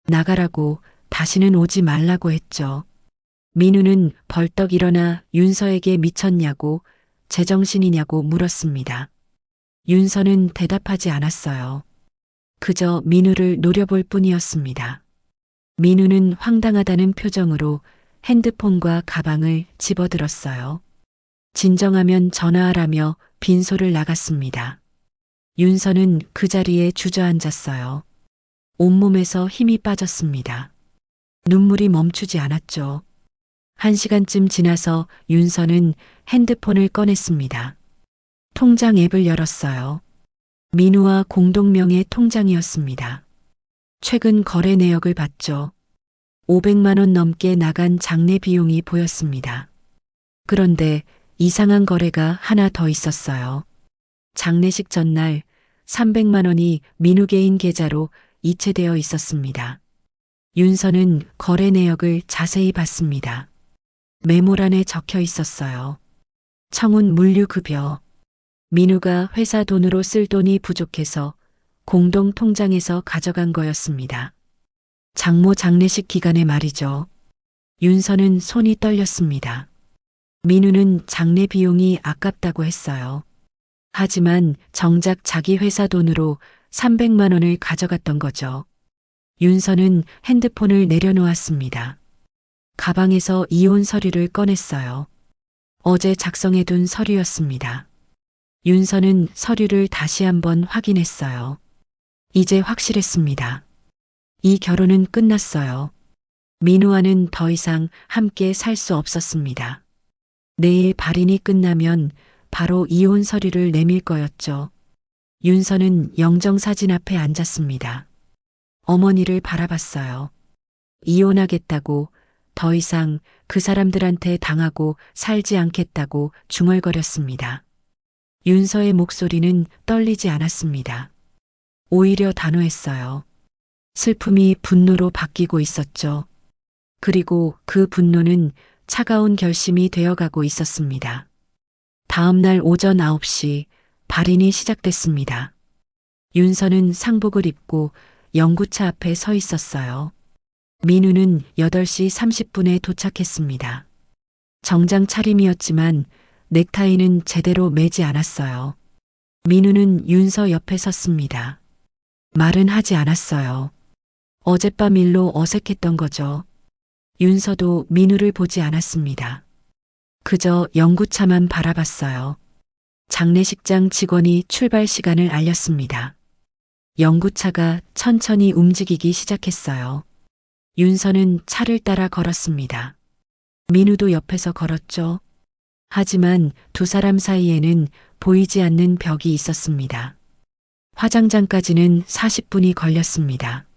나가라고, 다시는 오지 말라고 했죠. 민우는 벌떡 일어나 윤서에게 미쳤냐고, 제정신이냐고 물었습니다. 윤서는 대답하지 않았어요. 그저 민우를 노려볼 뿐이었습니다. 민우는 황당하다는 표정으로 핸드폰과 가방을 집어들었어요. 진정하면 전화하라며 빈소를 나갔습니다. 윤서는 그 자리에 주저앉았어요. 온몸에서 힘이 빠졌습니다. 눈물이 멈추지 않았죠. 1시간쯤 지나서 윤서는 핸드폰을 꺼냈습니다. 통장 앱을 열었어요. 민우와 공동명의 통장이었습니다. 최근 거래 내역을 봤죠. 500만 원 넘게 나간 장례 비용이 보였습니다. 그런데 이상한 거래가 하나 더 있었어요. 장례식 전날 300만 원이 민우 개인 계좌로 이체되어 있었습니다. 윤서는 거래 내역을 자세히 봤습니다. 메모란에 적혀 있었어요. 청운 물류급여. 민우가 회사 돈으로 쓸 돈이 부족해서 공동 통장에서 가져간 거였습니다. 장모 장례식 기간에 말이죠. 윤서는 손이 떨렸습니다. 민우는 장례 비용이 아깝다고 했어요. 하지만 정작 자기 회사 돈으로 300만 원을 가져갔던 거죠. 윤서는 핸드폰을 내려놓았습니다. 가방에서 이혼 서류를 꺼냈어요. 어제 작성해둔 서류였습니다. 윤서는 서류를 다시 한번 확인했어요. 이제 확실했습니다. 이 결혼은 끝났어요. 민우와는 더 이상 함께 살 수 없었습니다. 내일 발인이 끝나면 바로 이혼 서류를 내밀 거였죠. 윤서는 영정사진 앞에 앉았습니다. 어머니를 바라봤어요. 이혼하겠다고, 더 이상 그 사람들한테 당하고 살지 않겠다고 중얼거렸습니다. 윤서의 목소리는 떨리지 않았습니다. 오히려 단호했어요. 슬픔이 분노로 바뀌고 있었죠. 그리고 그 분노는 차가운 결심이 되어가고 있었습니다. 다음 날 오전 9시 발인이 시작됐습니다. 윤서는 상복을 입고 영구차 앞에 서 있었어요. 민우는 8시 30분에 도착했습니다. 정장 차림이었지만 넥타이는 제대로 매지 않았어요. 민우는 윤서 옆에 섰습니다. 말은 하지 않았어요. 어젯밤 일로 어색했던 거죠. 윤서도 민우를 보지 않았습니다. 그저 영구차만 바라봤어요. 장례식장 직원이 출발 시간을 알렸습니다. 영구차가 천천히 움직이기 시작했어요. 윤서는 차를 따라 걸었습니다. 민우도 옆에서 걸었죠. 하지만 두 사람 사이에는 보이지 않는 벽이 있었습니다. 화장장까지는 40분이 걸렸습니다.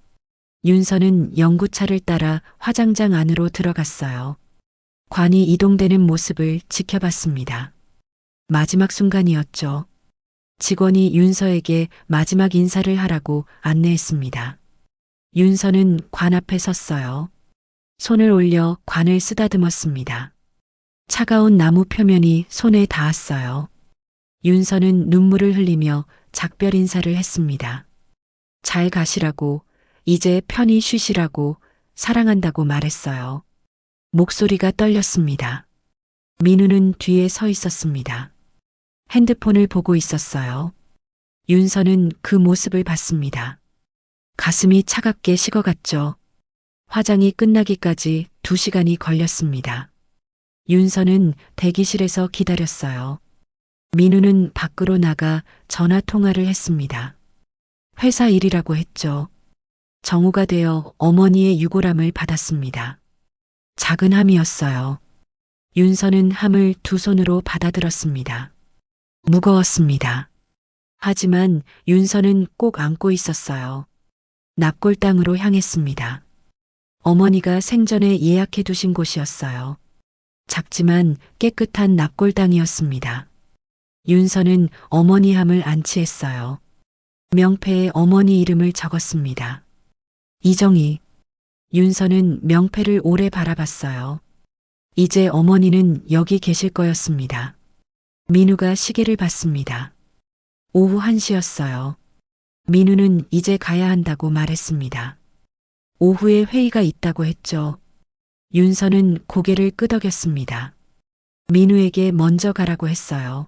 윤서는 영구차를 따라 화장장 안으로 들어갔어요. 관이 이동되는 모습을 지켜봤습니다. 마지막 순간이었죠. 직원이 윤서에게 마지막 인사를 하라고 안내했습니다. 윤서는 관 앞에 섰어요. 손을 올려 관을 쓰다듬었습니다. 차가운 나무 표면이 손에 닿았어요. 윤서는 눈물을 흘리며 작별 인사를 했습니다. 잘 가시라고, 이제 편히 쉬시라고, 사랑한다고 말했어요. 목소리가 떨렸습니다. 민우는 뒤에 서 있었습니다. 핸드폰을 보고 있었어요. 윤서는 그 모습을 봤습니다. 가슴이 차갑게 식어갔죠. 화장이 끝나기까지 2시간이 걸렸습니다. 윤서는 대기실에서 기다렸어요. 민우는 밖으로 나가 전화 통화를 했습니다. 회사 일이라고 했죠. 정오가 되어 어머니의 유골함을 받았습니다. 작은 함이었어요. 윤서는 함을 두 손으로 받아들었습니다. 무거웠습니다. 하지만 윤서는 꼭 안고 있었어요. 납골당으로 향했습니다. 어머니가 생전에 예약해 두신 곳이었어요. 작지만 깨끗한 납골당이었습니다. 윤서는 어머니 함을 안치했어요. 명패에 어머니 이름을 적었습니다. 이정희. 윤서는 명패를 오래 바라봤어요. 이제 어머니는 여기 계실 거였습니다. 민우가 시계를 봤습니다. 오후 1시였어요. 민우는 이제 가야 한다고 말했습니다. 오후에 회의가 있다고 했죠. 윤서는 고개를 끄덕였습니다. 민우에게 먼저 가라고 했어요.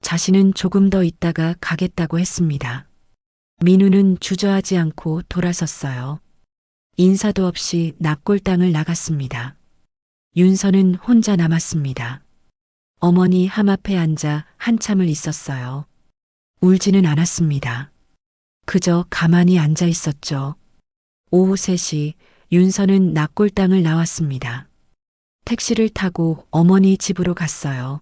자신은 조금 더 있다가 가겠다고 했습니다. 민우는 주저하지 않고 돌아섰어요. 인사도 없이 납골당을 나갔습니다. 윤서는 혼자 남았습니다. 어머니 함 앞에 앉아 한참을 있었어요. 울지는 않았습니다. 그저 가만히 앉아 있었죠. 오후 3시 윤서는 납골당을 나왔습니다. 택시를 타고 어머니 집으로 갔어요.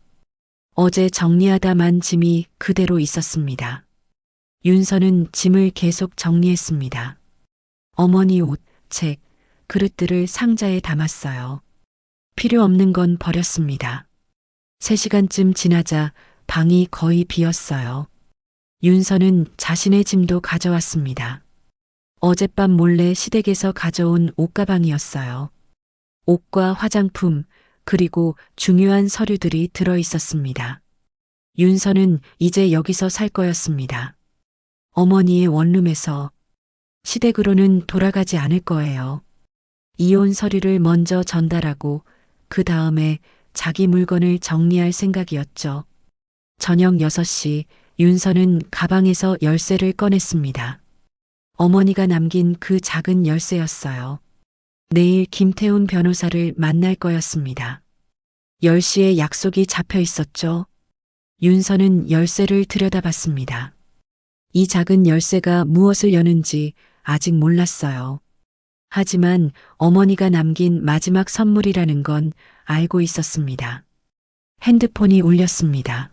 어제 정리하다만 짐이 그대로 있었습니다. 윤서는 짐을 계속 정리했습니다. 어머니 옷, 책, 그릇들을 상자에 담았어요. 필요 없는 건 버렸습니다. 3시간쯤 지나자 방이 거의 비었어요. 윤서는 자신의 짐도 가져왔습니다. 어젯밤 몰래 시댁에서 가져온 옷가방이었어요. 옷과 화장품, 그리고 중요한 서류들이 들어 있었습니다. 윤서는 이제 여기서 살 거였습니다. 어머니의 원룸에서. 시댁으로는 돌아가지 않을 거예요. 이혼 서류를 먼저 전달하고 그 다음에 자기 물건을 정리할 생각이었죠. 저녁 6시 윤서는 가방에서 열쇠를 꺼냈습니다. 어머니가 남긴 그 작은 열쇠였어요. 내일 김태훈 변호사를 만날 거였습니다. 10시에 약속이 잡혀 있었죠. 윤서는 열쇠를 들여다봤습니다. 이 작은 열쇠가 무엇을 여는지 아직 몰랐어요. 하지만 어머니가 남긴 마지막 선물이라는 건 알고 있었습니다. 핸드폰이 울렸습니다.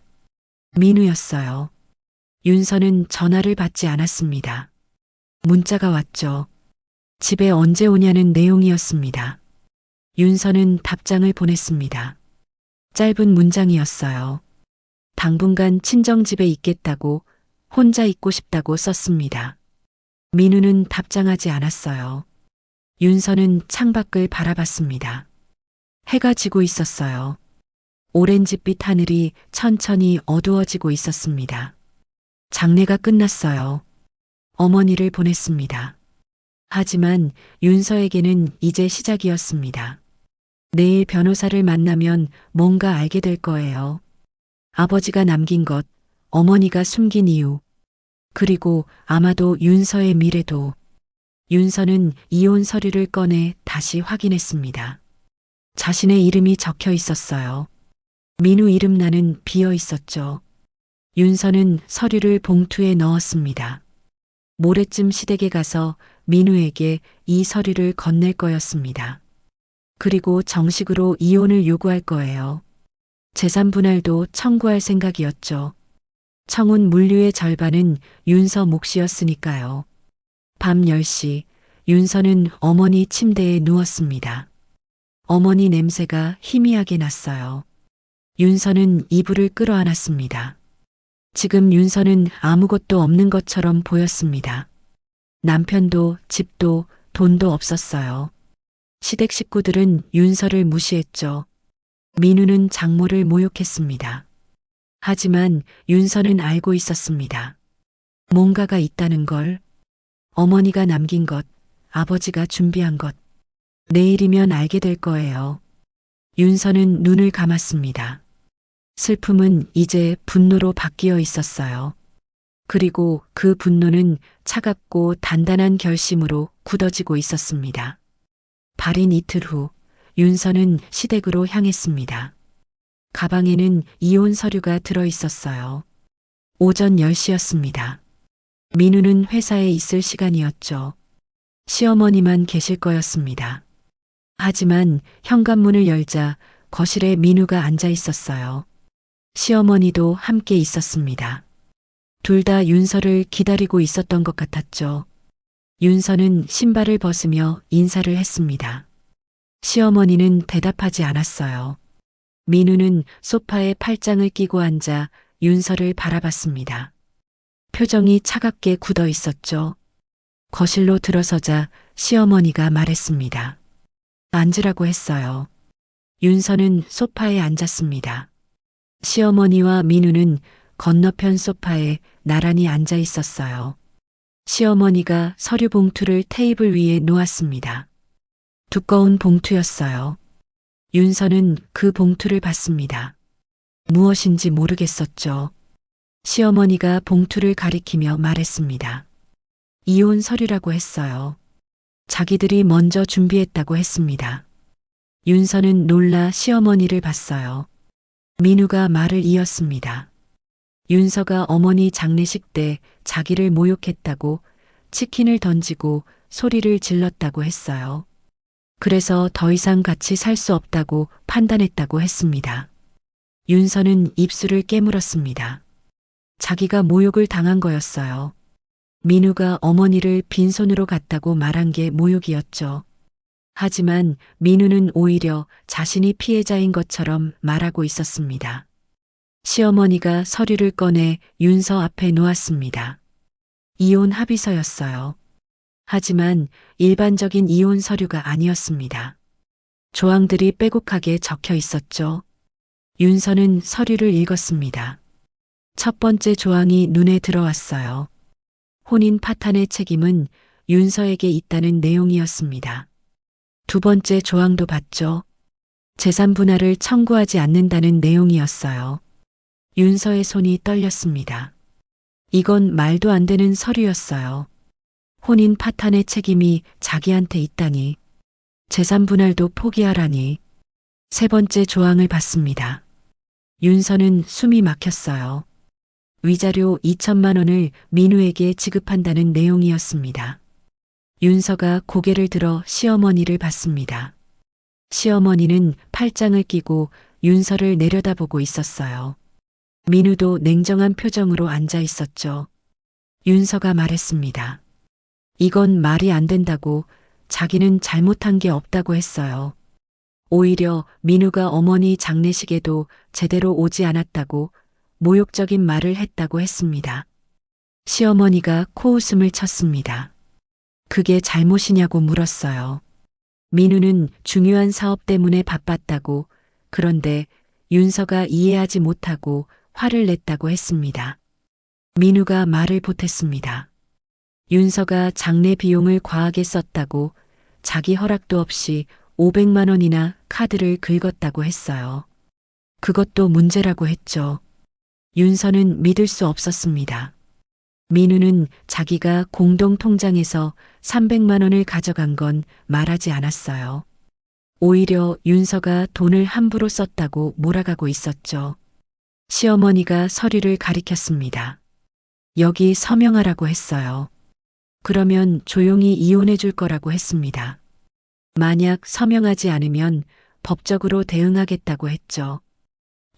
민우였어요. 윤서는 전화를 받지 않았습니다. 문자가 왔죠. 집에 언제 오냐는 내용이었습니다. 윤서는 답장을 보냈습니다. 짧은 문장이었어요. 당분간 친정집에 있겠다고, 혼자 있고 싶다고 썼습니다. 민우는 답장하지 않았어요. 윤서는 창밖을 바라봤습니다. 해가 지고 있었어요. 오렌지빛 하늘이 천천히 어두워지고 있었습니다. 장례가 끝났어요. 어머니를 보냈습니다. 하지만 윤서에게는 이제 시작이었습니다. 내일 변호사를 만나면 뭔가 알게 될 거예요. 아버지가 남긴 것, 어머니가 숨긴 이유, 그리고 아마도 윤서의 미래도. 윤서는 이혼 서류를 꺼내 다시 확인했습니다. 자신의 이름이 적혀 있었어요. 민우 이름란은 비어 있었죠. 윤서는 서류를 봉투에 넣었습니다. 모레쯤 시댁에 가서 민우에게 이 서류를 건넬 거였습니다. 그리고 정식으로 이혼을 요구할 거예요. 재산 분할도 청구할 생각이었죠. 청혼 물류의 절반은 윤서 몫이었으니까요. 밤 10시 윤서는 어머니 침대에 누웠습니다. 어머니 냄새가 희미하게 났어요. 윤서는 이불을 끌어안았습니다. 지금 윤서는 아무것도 없는 것처럼 보였습니다. 남편도 집도 돈도 없었어요. 시댁 식구들은 윤서를 무시했죠. 민우는 장모를 모욕했습니다. 하지만 윤서는 알고 있었습니다. 뭔가가 있다는 걸. 어머니가 남긴 것, 아버지가 준비한 것. 내일이면 알게 될 거예요. 윤서는 눈을 감았습니다. 슬픔은 이제 분노로 바뀌어 있었어요. 그리고 그 분노는 차갑고 단단한 결심으로 굳어지고 있었습니다. 발인 이틀 후 윤서는 시댁으로 향했습니다. 가방에는 이혼 서류가 들어 있었어요. 오전 10시였습니다. 민우는 회사에 있을 시간이었죠. 시어머니만 계실 거였습니다. 하지만 현관문을 열자 거실에 민우가 앉아 있었어요. 시어머니도 함께 있었습니다. 둘 다 윤서를 기다리고 있었던 것 같았죠. 윤서는 신발을 벗으며 인사를 했습니다. 시어머니는 대답하지 않았어요. 민우는 소파에 팔짱을 끼고 앉아 윤서를 바라봤습니다. 표정이 차갑게 굳어 있었죠. 거실로 들어서자 시어머니가 말했습니다. 앉으라고 했어요. 윤서는 소파에 앉았습니다. 시어머니와 민우는 건너편 소파에 나란히 앉아 있었어요. 시어머니가 서류 봉투를 테이블 위에 놓았습니다. 두꺼운 봉투였어요. 윤서는 그 봉투를 봤습니다. 무엇인지 모르겠었죠. 시어머니가 봉투를 가리키며 말했습니다. 이혼 서류라고 했어요. 자기들이 먼저 준비했다고 했습니다. 윤서는 놀라 시어머니를 봤어요. 민우가 말을 이었습니다. 윤서가 어머니 장례식 때 자기를 모욕했다고 치킨을 던지고 소리를 질렀다고 했어요. 그래서 더 이상 같이 살 수 없다고 판단했다고 했습니다. 윤서는 입술을 깨물었습니다. 자기가 모욕을 당한 거였어요. 민우가 어머니를 빈손으로 갔다고 말한 게 모욕이었죠. 하지만 민우는 오히려 자신이 피해자인 것처럼 말하고 있었습니다. 시어머니가 서류를 꺼내 윤서 앞에 놓았습니다. 이혼 합의서였어요. 하지만 일반적인 이혼 서류가 아니었습니다. 조항들이 빼곡하게 적혀 있었죠. 윤서는 서류를 읽었습니다. 첫 번째 조항이 눈에 들어왔어요. 혼인 파탄의 책임은 윤서에게 있다는 내용이었습니다. 두 번째 조항도 봤죠. 재산 분할을 청구하지 않는다는 내용이었어요. 윤서의 손이 떨렸습니다. 이건 말도 안 되는 서류였어요. 혼인 파탄의 책임이 자기한테 있다니. 재산 분할도 포기하라니. 세 번째 조항을 봤습니다. 윤서는 숨이 막혔어요. 위자료 2천만 원을 민우에게 지급한다는 내용이었습니다. 윤서가 고개를 들어 시어머니를 봤습니다. 시어머니는 팔짱을 끼고 윤서를 내려다보고 있었어요. 민우도 냉정한 표정으로 앉아 있었죠. 윤서가 말했습니다. 이건 말이 안 된다고, 자기는 잘못한 게 없다고 했어요. 오히려 민우가 어머니 장례식에도 제대로 오지 않았다고 모욕적인 말을 했다고 했습니다. 시어머니가 코웃음을 쳤습니다. 그게 잘못이냐고 물었어요. 민우는 중요한 사업 때문에 바빴다고, 그런데 윤서가 이해하지 못하고 화를 냈다고 했습니다. 민우가 말을 보탰습니다. 윤서가 장례 비용을 과하게 썼다고, 자기 허락도 없이 500만 원이나 카드를 긁었다고 했어요. 그것도 문제라고 했죠. 윤서는 믿을 수 없었습니다. 민우는 자기가 공동통장에서 300만 원을 가져간 건 말하지 않았어요. 오히려 윤서가 돈을 함부로 썼다고 몰아가고 있었죠. 시어머니가 서류를 가리켰습니다. 여기 서명하라고 했어요. 그러면 조용히 이혼해 줄 거라고 했습니다. 만약 서명하지 않으면 법적으로 대응하겠다고 했죠.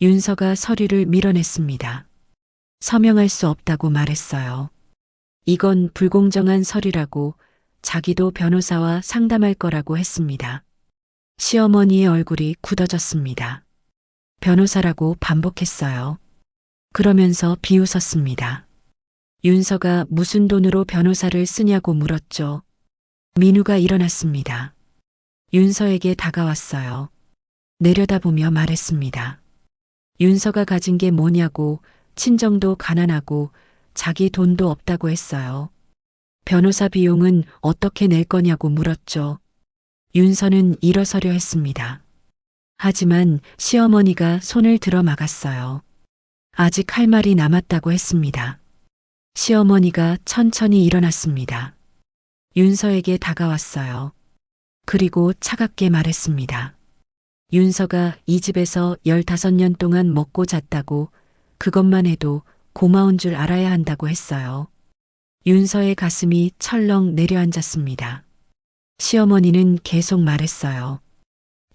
윤서가 서류를 밀어냈습니다. 서명할 수 없다고 말했어요. 이건 불공정한 서류라고, 자기도 변호사와 상담할 거라고 했습니다. 시어머니의 얼굴이 굳어졌습니다. 변호사라고 반복했어요. 그러면서 비웃었습니다. 윤서가 무슨 돈으로 변호사를 쓰냐고 물었죠. 민우가 일어났습니다. 윤서에게 다가왔어요. 내려다보며 말했습니다. 윤서가 가진 게 뭐냐고, 친정도 가난하고 자기 돈도 없다고 했어요. 변호사 비용은 어떻게 낼 거냐고 물었죠. 윤서는 일어서려 했습니다. 하지만 시어머니가 손을 들어 막았어요. 아직 할 말이 남았다고 했습니다. 시어머니가 천천히 일어났습니다. 윤서에게 다가왔어요. 그리고 차갑게 말했습니다. 윤서가 이 집에서 15년 동안 먹고 잤다고, 그것만 해도 고마운 줄 알아야 한다고 했어요. 윤서의 가슴이 철렁 내려앉았습니다. 시어머니는 계속 말했어요.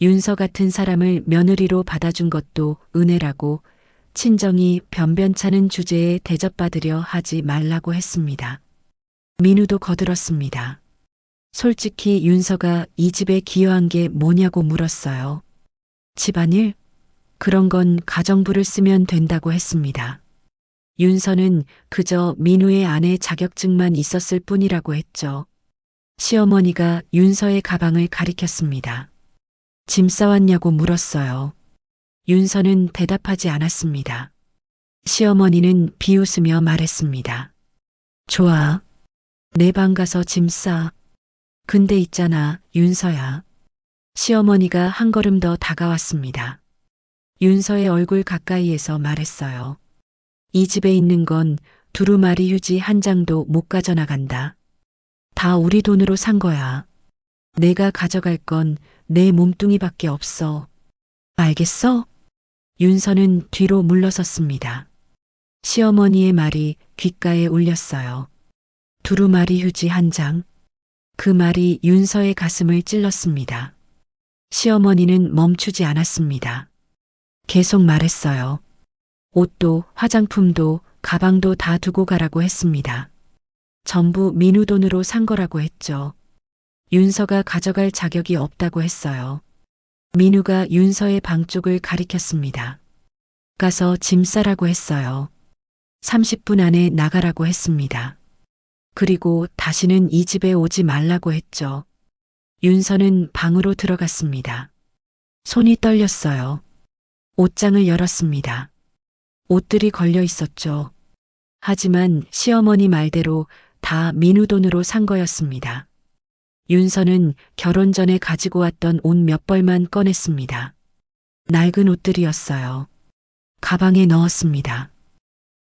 윤서 같은 사람을 며느리로 받아준 것도 은혜라고, 친정이 변변찮은 주제에 대접받으려 하지 말라고 했습니다. 민우도 거들었습니다. 솔직히 윤서가 이 집에 기여한 게 뭐냐고 물었어요. 집안일? 그런 건 가정부를 쓰면 된다고 했습니다. 윤서는 그저 민우의 아내 자격증만 있었을 뿐이라고 했죠. 시어머니가 윤서의 가방을 가리켰습니다. 짐 싸왔냐고 물었어요. 윤서는 대답하지 않았습니다. 시어머니는 비웃으며 말했습니다. 좋아. 내 방 가서 짐 싸. 근데 있잖아, 윤서야. 시어머니가 한 걸음 더 다가왔습니다. 윤서의 얼굴 가까이에서 말했어요. 이 집에 있는 건 두루마리 휴지 한 장도 못 가져나간다. 다 우리 돈으로 산 거야. 내가 가져갈 건 내 몸뚱이밖에 없어. 알겠어? 윤서는 뒤로 물러섰습니다. 시어머니의 말이 귓가에 울렸어요. 두루마리 휴지 한 장. 그 말이 윤서의 가슴을 찔렀습니다. 시어머니는 멈추지 않았습니다. 계속 말했어요. 옷도 화장품도 가방도 다 두고 가라고 했습니다. 전부 민우 돈으로 산 거라고 했죠. 윤서가 가져갈 자격이 없다고 했어요. 민우가 윤서의 방 쪽을 가리켰습니다. 가서 짐 싸라고 했어요. 30분 안에 나가라고 했습니다. 그리고 다시는 이 집에 오지 말라고 했죠. 윤서는 방으로 들어갔습니다. 손이 떨렸어요. 옷장을 열었습니다. 옷들이 걸려 있었죠. 하지만 시어머니 말대로 다 민우 돈으로 산 거였습니다. 윤서는 결혼 전에 가지고 왔던 옷 몇 벌만 꺼냈습니다. 낡은 옷들이었어요. 가방에 넣었습니다.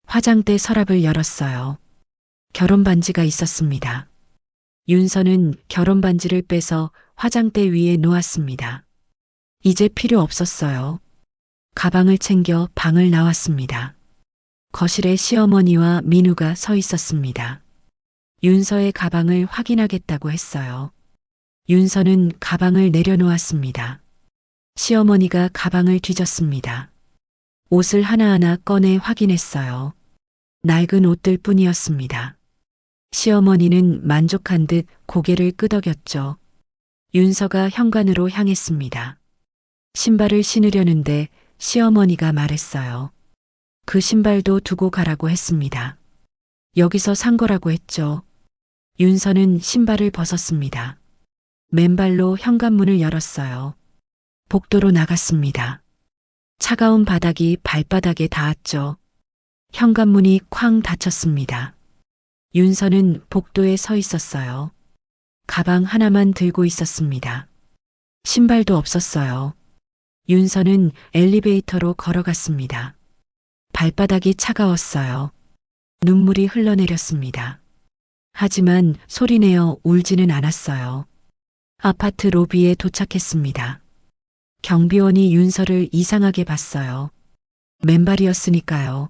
화장대 서랍을 열었어요. 결혼 반지가 있었습니다. 윤서는 결혼 반지를 빼서 화장대 위에 놓았습니다. 이제 필요 없었어요. 가방을 챙겨 방을 나왔습니다. 거실에 시어머니와 민우가 서 있었습니다. 윤서의 가방을 확인하겠다고 했어요. 윤서는 가방을 내려놓았습니다. 시어머니가 가방을 뒤졌습니다. 옷을 하나하나 꺼내 확인했어요. 낡은 옷들 뿐이었습니다. 시어머니는 만족한 듯 고개를 끄덕였죠. 윤서가 현관으로 향했습니다. 신발을 신으려는데 시어머니가 말했어요. 그 신발도 두고 가라고 했습니다. 여기서 산 거라고 했죠. 윤서는 신발을 벗었습니다. 맨발로 현관문을 열었어요. 복도로 나갔습니다. 차가운 바닥이 발바닥에 닿았죠. 현관문이 쾅 닫혔습니다. 윤서는 복도에 서 있었어요. 가방 하나만 들고 있었습니다. 신발도 없었어요. 윤서는 엘리베이터로 걸어갔습니다. 발바닥이 차가웠어요. 눈물이 흘러내렸습니다. 하지만 소리내어 울지는 않았어요. 아파트 로비에 도착했습니다. 경비원이 윤서를 이상하게 봤어요. 맨발이었으니까요.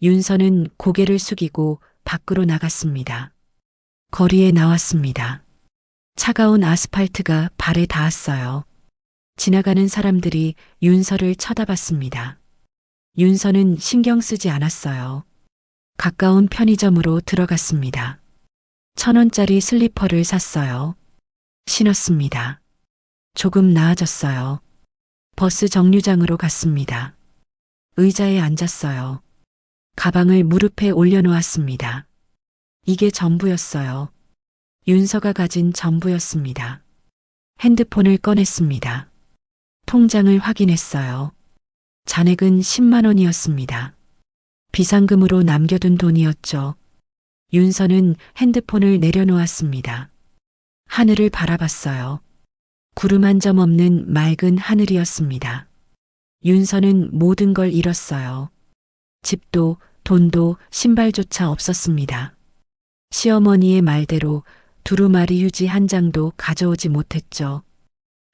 윤서는 고개를 숙이고 밖으로 나갔습니다. 거리에 나왔습니다. 차가운 아스팔트가 발에 닿았어요. 지나가는 사람들이 윤서를 쳐다봤습니다. 윤서는 신경 쓰지 않았어요. 가까운 편의점으로 들어갔습니다. 1,000원짜리 슬리퍼를 샀어요. 신었습니다. 조금 나아졌어요. 버스 정류장으로 갔습니다. 의자에 앉았어요. 가방을 무릎에 올려놓았습니다. 이게 전부였어요. 윤서가 가진 전부였습니다. 핸드폰을 꺼냈습니다. 통장을 확인했어요. 잔액은 10만 원이었습니다. 비상금으로 남겨둔 돈이었죠. 윤서는 핸드폰을 내려놓았습니다. 하늘을 바라봤어요. 구름 한 점 없는 맑은 하늘이었습니다. 윤서는 모든 걸 잃었어요. 집도 돈도 신발조차 없었습니다. 시어머니의 말대로 두루마리 휴지 한 장도 가져오지 못했죠.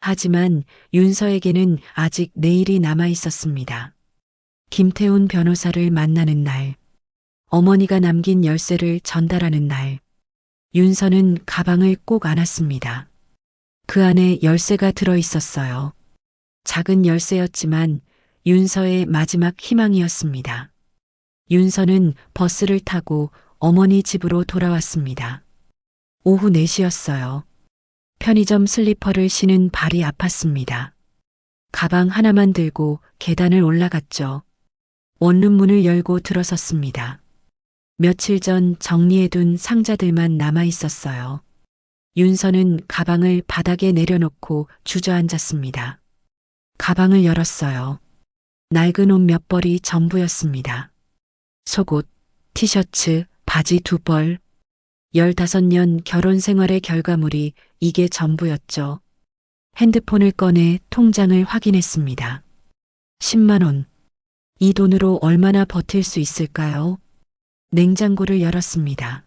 하지만 윤서에게는 아직 내일이 남아 있었습니다. 김태훈 변호사를 만나는 날, 어머니가 남긴 열쇠를 전달하는 날, 윤서는 가방을 꼭 안았습니다. 그 안에 열쇠가 들어 있었어요. 작은 열쇠였지만 윤서의 마지막 희망이었습니다. 윤서는 버스를 타고 어머니 집으로 돌아왔습니다. 오후 4시였어요. 편의점 슬리퍼를 신은 발이 아팠습니다. 가방 하나만 들고 계단을 올라갔죠. 원룸문을 열고 들어섰습니다. 며칠 전 정리해둔 상자들만 남아 있었어요. 윤서는 가방을 바닥에 내려놓고 주저앉았습니다. 가방을 열었어요. 낡은 옷 몇 벌이 전부였습니다. 속옷, 티셔츠, 바지 2벌. 15년 결혼 생활의 결과물이 이게 전부였죠. 핸드폰을 꺼내 통장을 확인했습니다. 10만 원. 이 돈으로 얼마나 버틸 수 있을까요? 냉장고를 열었습니다.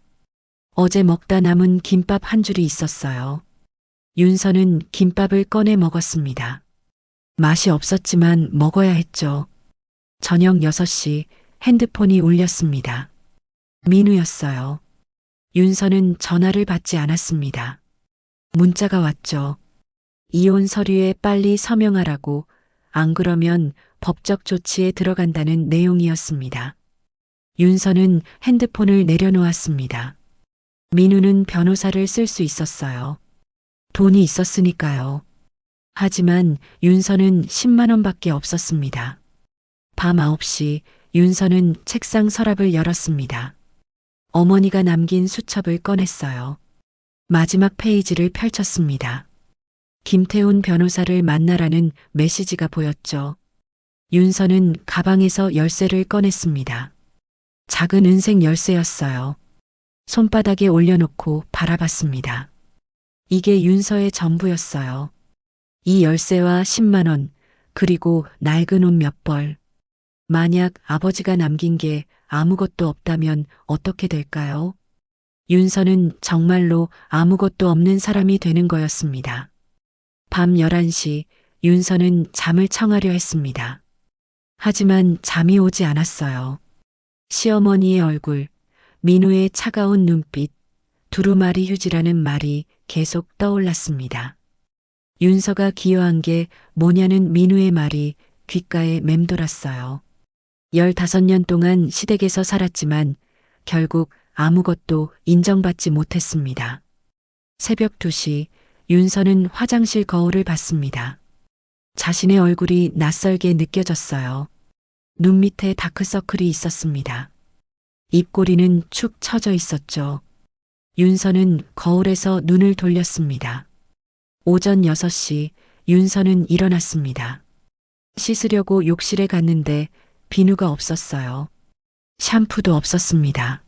어제 먹다 남은 김밥 한 줄이 있었어요. 윤서는 김밥을 꺼내 먹었습니다. 맛이 없었지만 먹어야 했죠. 저녁 6시 핸드폰이 울렸습니다. 민우였어요. 윤서는 전화를 받지 않았습니다. 문자가 왔죠. 이혼 서류에 빨리 서명하라고, 안 그러면 법적 조치에 들어간다는 내용이었습니다. 윤서는 핸드폰을 내려놓았습니다. 민우는 변호사를 쓸 수 있었어요. 돈이 있었으니까요. 하지만 윤서는 10만 원밖에 없었습니다. 밤 9시 윤서는 책상 서랍을 열었습니다. 어머니가 남긴 수첩을 꺼냈어요. 마지막 페이지를 펼쳤습니다. 김태훈 변호사를 만나라는 메시지가 보였죠. 윤서는 가방에서 열쇠를 꺼냈습니다. 작은 은색 열쇠였어요. 손바닥에 올려놓고 바라봤습니다. 이게 윤서의 전부였어요. 이 열쇠와 10만 원, 그리고 낡은 옷 몇 벌. 만약 아버지가 남긴 게 아무것도 없다면 어떻게 될까요? 윤서는 정말로 아무것도 없는 사람이 되는 거였습니다. 밤 11시 윤서는 잠을 청하려 했습니다. 하지만 잠이 오지 않았어요. 시어머니의 얼굴, 민우의 차가운 눈빛, 두루마리 휴지라는 말이 계속 떠올랐습니다. 윤서가 기여한 게 뭐냐는 민우의 말이 귓가에 맴돌았어요. 15년 동안 시댁에서 살았지만 결국 아무것도 인정받지 못했습니다. 새벽 2시 윤서는 화장실 거울을 봤습니다. 자신의 얼굴이 낯설게 느껴졌어요. 눈 밑에 다크서클이 있었습니다. 입꼬리는 축 처져 있었죠. 윤서는 거울에서 눈을 돌렸습니다. 오전 6시 윤서는 일어났습니다. 씻으려고 욕실에 갔는데 비누가 없었어요. 샴푸도 없었습니다.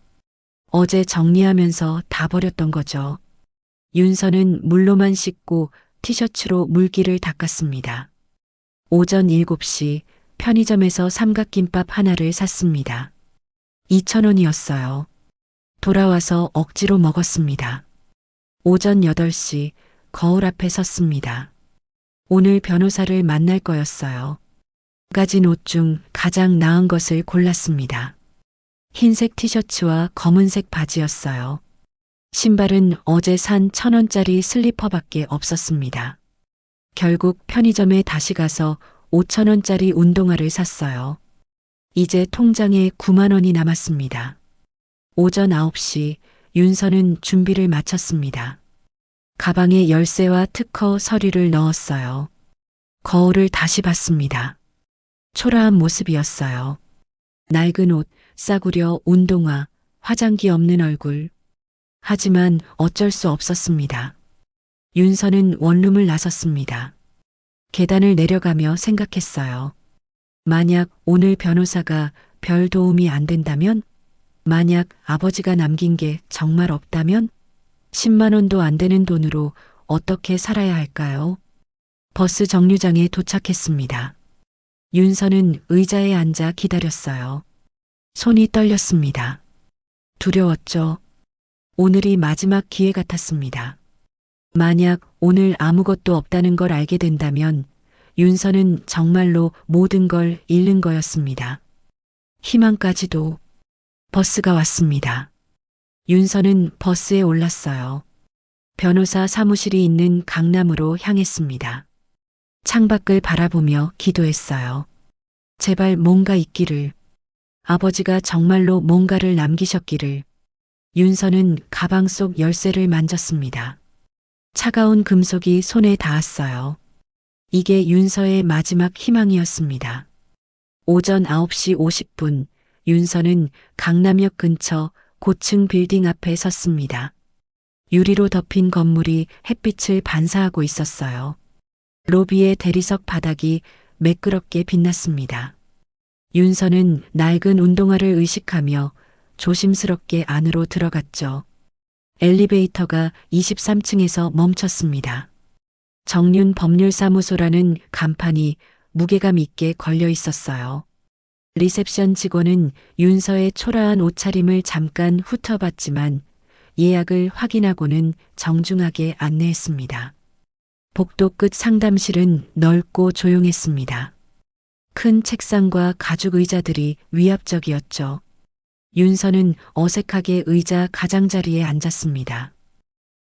어제 정리하면서 다 버렸던 거죠. 윤서는 물로만 씻고 티셔츠로 물기를 닦았습니다. 오전 7시 편의점에서 삼각김밥 하나를 샀습니다. 2,000원이었어요. 돌아와서 억지로 먹었습니다. 오전 8시 거울 앞에 섰습니다. 오늘 변호사를 만날 거였어요. 가진 옷 중 가장 나은 것을 골랐습니다. 흰색 티셔츠와 검은색 바지였어요. 신발은 어제 산 1,000원짜리 슬리퍼밖에 없었습니다. 결국 편의점에 다시 가서 5,000원짜리 운동화를 샀어요. 이제 통장에 9만 원이 남았습니다. 오전 9시 윤서는 준비를 마쳤습니다. 가방에 열쇠와 특허 서류를 넣었어요. 거울을 다시 봤습니다. 초라한 모습이었어요. 낡은 옷, 싸구려 운동화, 화장기 없는 얼굴. 하지만 어쩔 수 없었습니다. 윤서는 원룸을 나섰습니다. 계단을 내려가며 생각했어요. 만약 오늘 변호사가 별 도움이 안 된다면? 만약 아버지가 남긴 게 정말 없다면? 10만 원도 안 되는 돈으로 어떻게 살아야 할까요? 버스 정류장에 도착했습니다. 윤서는 의자에 앉아 기다렸어요. 손이 떨렸습니다. 두려웠죠. 오늘이 마지막 기회 같았습니다. 만약 오늘 아무것도 없다는 걸 알게 된다면 윤서는 정말로 모든 걸 잃는 거였습니다. 희망까지도. 버스가 왔습니다. 윤서는 버스에 올랐어요. 변호사 사무실이 있는 강남으로 향했습니다. 창밖을 바라보며 기도했어요. 제발 뭔가 있기를. 아버지가 정말로 뭔가를 남기셨기를. 윤서는 가방 속 열쇠를 만졌습니다. 차가운 금속이 손에 닿았어요. 이게 윤서의 마지막 희망이었습니다. 오전 9시 50분, 윤서는 강남역 근처 고층 빌딩 앞에 섰습니다. 유리로 덮인 건물이 햇빛을 반사하고 있었어요. 로비의 대리석 바닥이 매끄럽게 빛났습니다. 윤서는 낡은 운동화를 의식하며 조심스럽게 안으로 들어갔죠. 엘리베이터가 23층에서 멈췄습니다. 정윤 법률사무소라는 간판이 무게감 있게 걸려 있었어요. 리셉션 직원은 윤서의 초라한 옷차림을 잠깐 훑어봤지만 예약을 확인하고는 정중하게 안내했습니다. 복도 끝 상담실은 넓고 조용했습니다. 큰 책상과 가죽 의자들이 위압적이었죠. 윤서는 어색하게 의자 가장자리에 앉았습니다.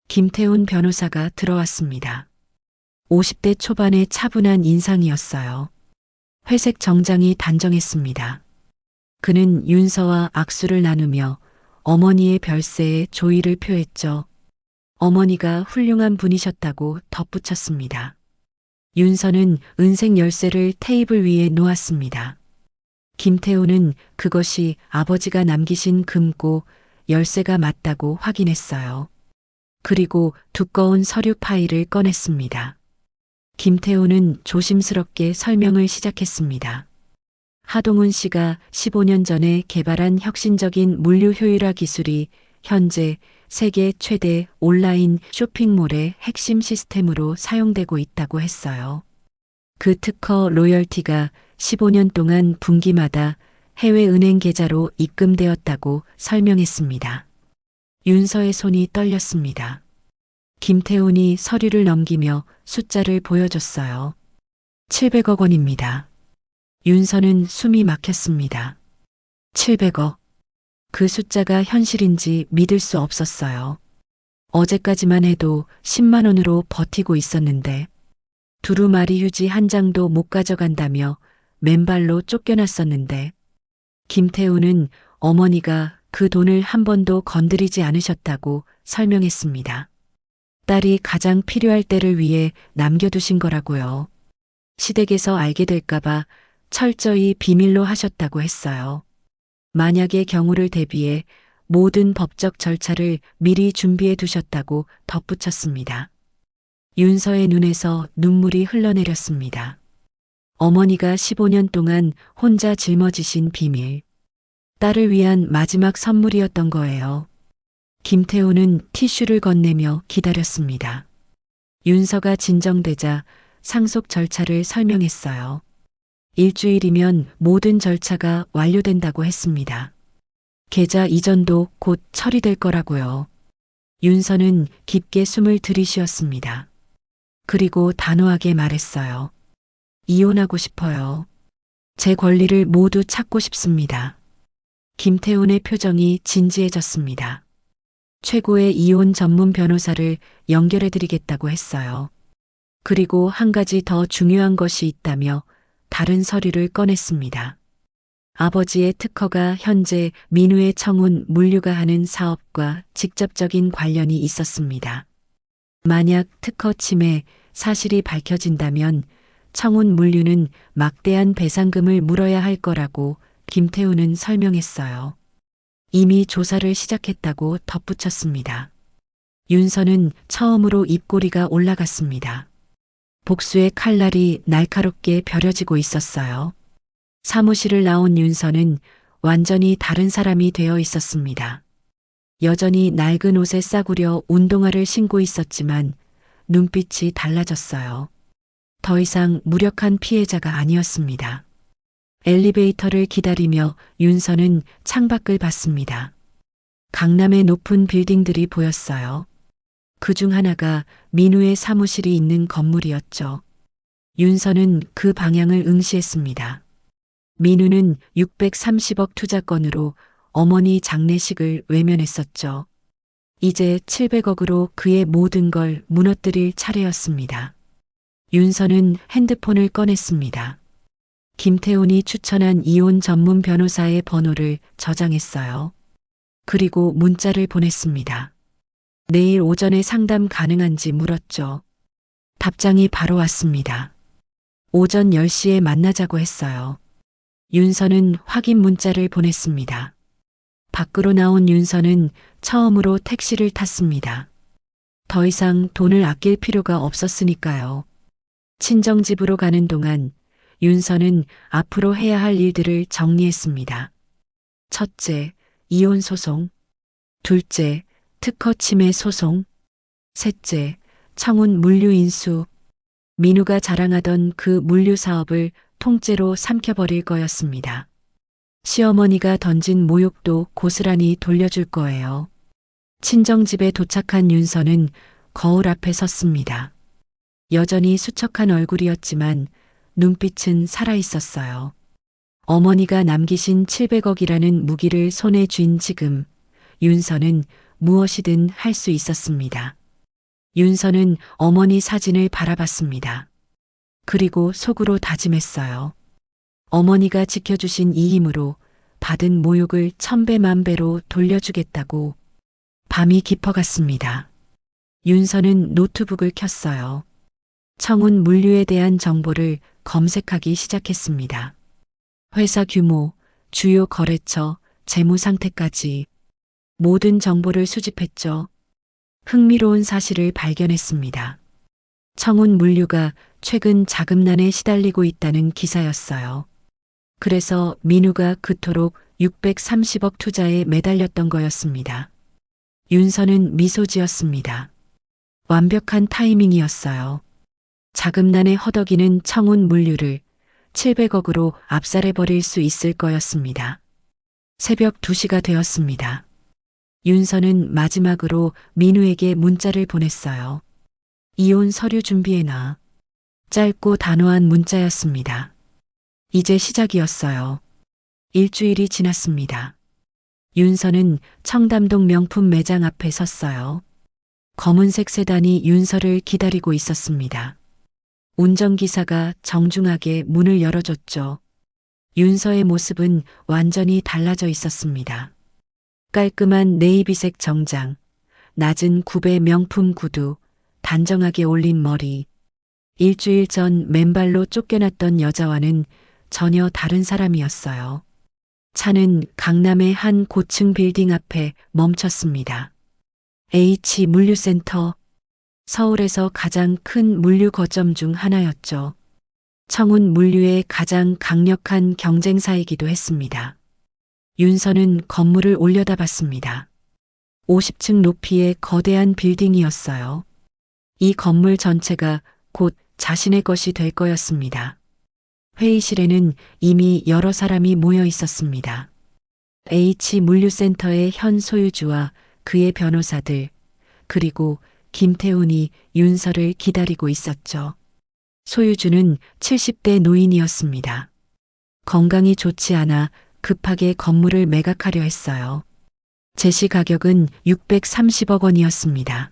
김태훈 변호사가 들어왔습니다. 50대 초반의 차분한 인상이었어요. 회색 정장이 단정했습니다. 그는 윤서와 악수를 나누며 어머니의 별세에 조의를 표했죠. 어머니가 훌륭한 분이셨다고 덧붙였습니다. 윤서는 은색 열쇠를 테이블 위에 놓았습니다. 김태우는 그것이 아버지가 남기신 금고 열쇠가 맞다고 확인했어요. 그리고 두꺼운 서류 파일을 꺼냈습니다. 김태우는 조심스럽게 설명을 시작했습니다. 하동훈 씨가 15년 전에 개발한 혁신적인 물류 효율화 기술이 현재 세계 최대 온라인 쇼핑몰의 핵심 시스템으로 사용되고 있다고 했어요. 그 특허 로열티가 15년 동안 분기마다 해외 은행 계좌로 입금되었다고 설명했습니다. 윤서의 손이 떨렸습니다. 김태훈이 서류를 넘기며 숫자를 보여줬어요. 700억 원입니다. 윤서는 숨이 막혔습니다. 700억. 그 숫자가 현실인지 믿을 수 없었어요. 어제까지만 해도 10만 원으로 버티고 있었는데 두루마리 휴지 한 장도 못 가져간다며 맨발로 쫓겨났었는데 김태우는 어머니가 그 돈을 한 번도 건드리지 않으셨다고 설명했습니다. 딸이 가장 필요할 때를 위해 남겨두신 거라고요. 시댁에서 알게 될까봐 철저히 비밀로 하셨다고 했어요. 만약의 경우를 대비해 모든 법적 절차를 미리 준비해 두셨다고 덧붙였습니다. 윤서의 눈에서 눈물이 흘러내렸습니다. 어머니가 15년 동안 혼자 짊어지신 비밀. 딸을 위한 마지막 선물이었던 거예요. 김태우는 티슈를 건네며 기다렸습니다. 윤서가 진정되자 상속 절차를 설명했어요. 일주일이면 모든 절차가 완료된다고 했습니다. 계좌 이전도 곧 처리될 거라고요. 윤서는 깊게 숨을 들이쉬었습니다. 그리고 단호하게 말했어요. 이혼하고 싶어요. 제 권리를 모두 찾고 싶습니다. 김태훈의 표정이 진지해졌습니다. 최고의 이혼 전문 변호사를 연결해드리겠다고 했어요. 그리고 한 가지 더 중요한 것이 있다며 다른 서류를 꺼냈습니다. 아버지의 특허가 현재 민우의 청운 물류가 하는 사업과 직접적인 관련이 있었습니다. 만약 특허 침해 사실이 밝혀진다면 청운 물류는 막대한 배상금을 물어야 할 거라고 김태우는 설명했어요. 이미 조사를 시작했다고 덧붙였습니다. 윤서는 처음으로 입꼬리가 올라갔습니다. 복수의 칼날이 날카롭게 벼려지고 있었어요. 사무실을 나온 윤서는 완전히 다른 사람이 되어 있었습니다. 여전히 낡은 옷에 싸구려 운동화를 신고 있었지만 눈빛이 달라졌어요. 더 이상 무력한 피해자가 아니었습니다. 엘리베이터를 기다리며 윤서는 창밖을 봤습니다. 강남의 높은 빌딩들이 보였어요. 그중 하나가 민우의 사무실이 있는 건물이었죠. 윤서는 그 방향을 응시했습니다. 민우는 630억 투자건으로 어머니 장례식을 외면했었죠. 이제 700억으로 그의 모든 걸 무너뜨릴 차례였습니다. 윤서는 핸드폰을 꺼냈습니다. 김태훈이 추천한 이혼 전문 변호사의 번호를 저장했어요. 그리고 문자를 보냈습니다. 내일 오전에 상담 가능한지 물었죠. 답장이 바로 왔습니다. 오전 10시에 만나자고 했어요. 윤서는 확인 문자를 보냈습니다. 밖으로 나온 윤서는 처음으로 택시를 탔습니다. 더 이상 돈을 아낄 필요가 없었으니까요. 친정집으로 가는 동안 윤서는 앞으로 해야 할 일들을 정리했습니다. 첫째, 이혼 소송. 둘째, 특허 침해 소송. 셋째, 청운 물류 인수. 민우가 자랑하던 그 물류 사업을 통째로 삼켜버릴 거였습니다. 시어머니가 던진 모욕도 고스란히 돌려줄 거예요. 친정집에 도착한 윤서는 거울 앞에 섰습니다. 여전히 수척한 얼굴이었지만 눈빛은 살아있었어요. 어머니가 남기신 700억이라는 무기를 손에 쥔 지금 윤서는 무엇이든 할 수 있었습니다. 윤서는 어머니 사진을 바라봤습니다. 그리고 속으로 다짐했어요. 어머니가 지켜주신 이 힘으로 받은 모욕을 1000배만배로 돌려주겠다고. 밤이 깊어갔습니다. 윤서는 노트북을 켰어요. 청운 물류에 대한 정보를 검색하기 시작했습니다. 회사 규모, 주요 거래처, 재무 상태까지 모든 정보를 수집했죠. 흥미로운 사실을 발견했습니다. 청운 물류가 최근 자금난에 시달리고 있다는 기사였어요. 그래서 민우가 그토록 630억 투자에 매달렸던 거였습니다. 윤서는 미소 지었습니다. 완벽한 타이밍이었어요. 자금난에 허덕이는 청운 물류를 700억으로 압살해버릴 수 있을 거였습니다. 새벽 2시가 되었습니다. 윤서는 마지막으로 민우에게 문자를 보냈어요. 이혼 서류 준비해놔. 짧고 단호한 문자였습니다. 이제 시작이었어요. 일주일이 지났습니다. 윤서는 청담동 명품 매장 앞에 섰어요. 검은색 세단이 윤서를 기다리고 있었습니다. 운전기사가 정중하게 문을 열어줬죠. 윤서의 모습은 완전히 달라져 있었습니다. 깔끔한 네이비색 정장, 낮은 굽의 명품 구두, 단정하게 올린 머리. 일주일 전 맨발로 쫓겨났던 여자와는 전혀 다른 사람이었어요. 차는 강남의 한 고층 빌딩 앞에 멈췄습니다. H 물류센터. 서울에서 가장 큰 물류 거점 중 하나였죠. 청운 물류의 가장 강력한 경쟁사이기도 했습니다. 윤서는 건물을 올려다봤습니다. 50층 높이의 거대한 빌딩이었어요. 이 건물 전체가 곧 자신의 것이 될 거였습니다. 회의실에는 이미 여러 사람이 모여 있었습니다. H 물류센터의 현 소유주와 그의 변호사들, 그리고 김태훈이 윤서를 기다리고 있었죠. 소유주는 70대 노인이었습니다. 건강이 좋지 않아 급하게 건물을 매각하려 했어요. 제시 가격은 630억 원이었습니다.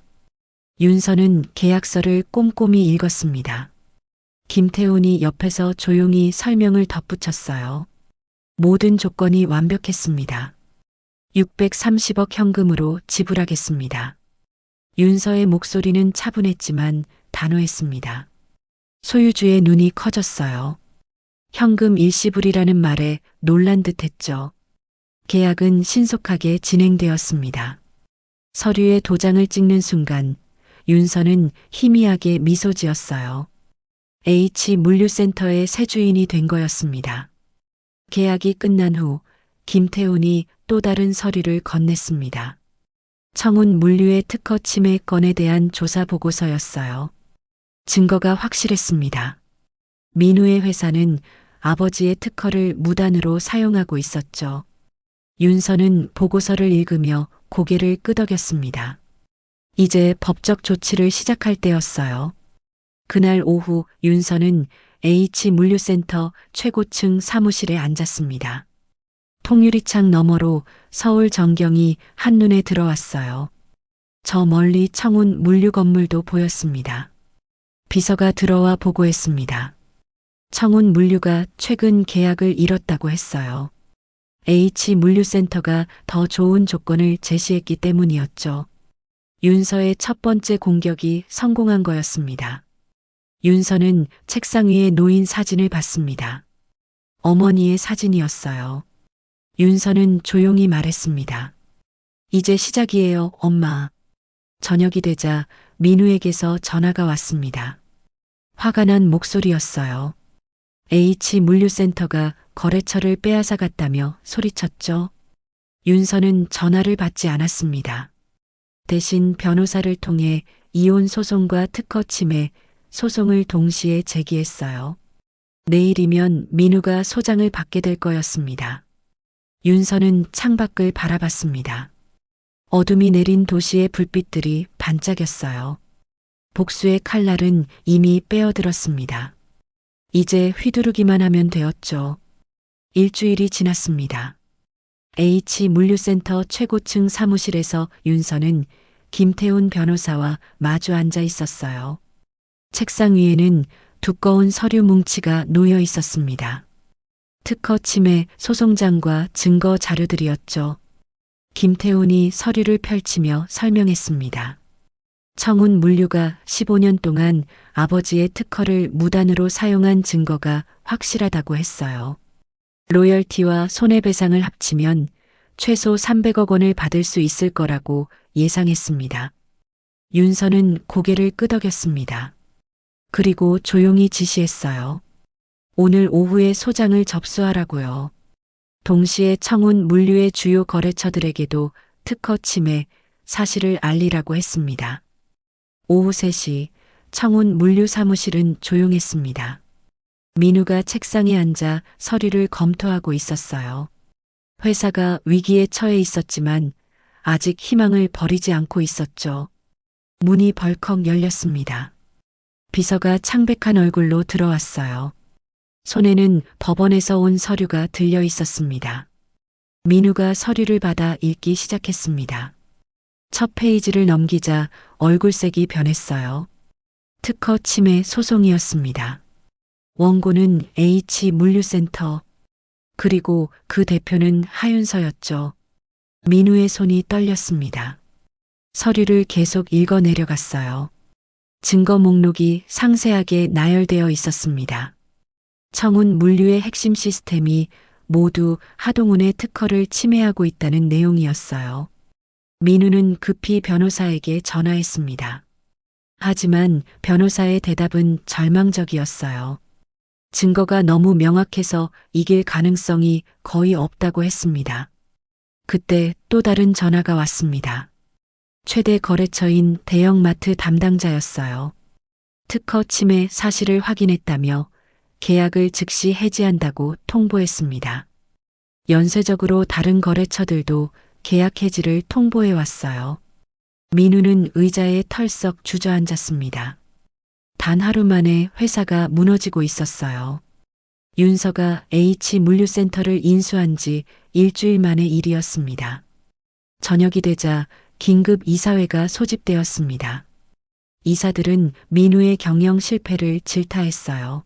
윤서는 계약서를 꼼꼼히 읽었습니다. 김태훈이 옆에서 조용히 설명을 덧붙였어요. 모든 조건이 완벽했습니다. 630억 현금으로 지불하겠습니다. 윤서의 목소리는 차분했지만 단호했습니다. 소유주의 눈이 커졌어요. 현금 일시불이라는 말에 놀란 듯 했죠. 계약은 신속하게 진행되었습니다. 서류에 도장을 찍는 순간 윤서는 희미하게 미소 지었어요. H 물류센터의 새 주인이 된 거였습니다. 계약이 끝난 후 김태훈이 또 다른 서류를 건넸습니다. 청운 물류의 특허 침해 건에 대한 조사 보고서였어요. 증거가 확실했습니다. 민우의 회사는 아버지의 특허를 무단으로 사용하고 있었죠. 윤서는 보고서를 읽으며 고개를 끄덕였습니다. 이제 법적 조치를 시작할 때였어요. 그날 오후 윤서는 H 물류센터 최고층 사무실에 앉았습니다. 통유리창 너머로 서울 전경이 한눈에 들어왔어요. 저 멀리 청운 물류 건물도 보였습니다. 비서가 들어와 보고했습니다. 청운 물류가 최근 계약을 이뤘다고 했어요. H물류센터가 더 좋은 조건을 제시했기 때문이었죠. 윤서의 첫 번째 공격이 성공한 거였습니다. 윤서는 책상 위에 놓인 사진을 봤습니다. 어머니의 사진이었어요. 윤서는 조용히 말했습니다. 이제 시작이에요, 엄마. 저녁이 되자 민우에게서 전화가 왔습니다. 화가 난 목소리였어요. H물류센터가 거래처를 빼앗아갔다며 소리쳤죠. 윤서는 전화를 받지 않았습니다. 대신 변호사를 통해 이혼 소송과 특허 침해 소송을 동시에 제기했어요. 내일이면 민우가 소장을 받게 될 거였습니다. 윤서는 창밖을 바라봤습니다. 어둠이 내린 도시의 불빛들이 반짝였어요. 복수의 칼날은 이미 빼어들었습니다. 이제 휘두르기만 하면 되었죠. 일주일이 지났습니다. H물류센터 최고층 사무실에서 윤서는 김태훈 변호사와 마주 앉아 있었어요. 책상 위에는 두꺼운 서류 뭉치가 놓여 있었습니다. 특허 침해 소송장과 증거 자료들이었죠. 김태훈이 서류를 펼치며 설명했습니다. 청운 물류가 15년 동안 아버지의 특허를 무단으로 사용한 증거가 확실하다고 했어요. 로열티와 손해배상을 합치면 최소 300억 원을 받을 수 있을 거라고 예상했습니다. 윤서는 고개를 끄덕였습니다. 그리고 조용히 지시했어요. 오늘 오후에 소장을 접수하라고요. 동시에 청운 물류의 주요 거래처들에게도 특허 침해 사실을 알리라고 했습니다. 오후 3시 청운 물류 사무실은 조용했습니다. 민우가 책상에 앉아 서류를 검토하고 있었어요. 회사가 위기에 처해 있었지만 아직 희망을 버리지 않고 있었죠. 문이 벌컥 열렸습니다. 비서가 창백한 얼굴로 들어왔어요. 손에는 법원에서 온 서류가 들려 있었습니다. 민우가 서류를 받아 읽기 시작했습니다. 첫 페이지를 넘기자 얼굴색이 변했어요. 특허 침해 소송이었습니다. 원고는 H물류센터, 그리고 그 대표는 하윤서였죠. 민우의 손이 떨렸습니다. 서류를 계속 읽어 내려갔어요. 증거 목록이 상세하게 나열되어 있었습니다. 청운 물류의 핵심 시스템이 모두 하동훈의 특허를 침해하고 있다는 내용이었어요. 민우는 급히 변호사에게 전화했습니다. 하지만 변호사의 대답은 절망적이었어요. 증거가 너무 명확해서 이길 가능성이 거의 없다고 했습니다. 그때 또 다른 전화가 왔습니다. 최대 거래처인 대형마트 담당자였어요. 특허 침해 사실을 확인했다며 계약을 즉시 해지한다고 통보했습니다. 연쇄적으로 다른 거래처들도 계약 해지를 통보해 왔어요. 민우는 의자에 털썩 주저앉았습니다. 단 하루 만에 회사가 무너지고 있었어요. 윤서가 H물류센터를 인수한 지 일주일 만의 일이었습니다. 저녁이 되자 긴급 이사회가 소집되었습니다. 이사들은 민우의 경영 실패를 질타했어요.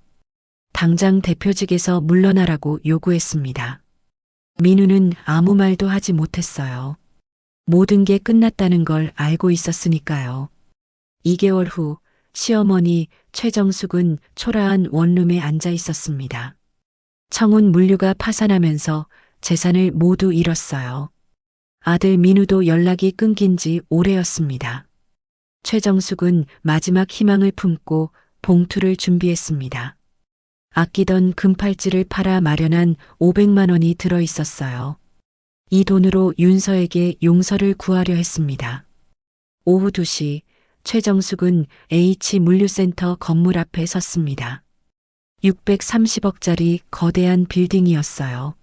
당장 대표직에서 물러나라고 요구했습니다. 민우는 아무 말도 하지 못했어요. 모든 게 끝났다는 걸 알고 있었으니까요. 2개월 후 시어머니 최정숙은 초라한 원룸에 앉아 있었습니다. 청운 물류가 파산하면서 재산을 모두 잃었어요. 아들 민우도 연락이 끊긴 지 오래였습니다. 최정숙은 마지막 희망을 품고 봉투를 준비했습니다. 아끼던 금팔찌를 팔아 마련한 500만 원이 들어 있었어요. 이 돈으로 윤서에게 용서를 구하려 했습니다. 오후 2시 최정숙은 H물류센터 건물 앞에 섰습니다. 630억짜리 거대한 빌딩이었어요.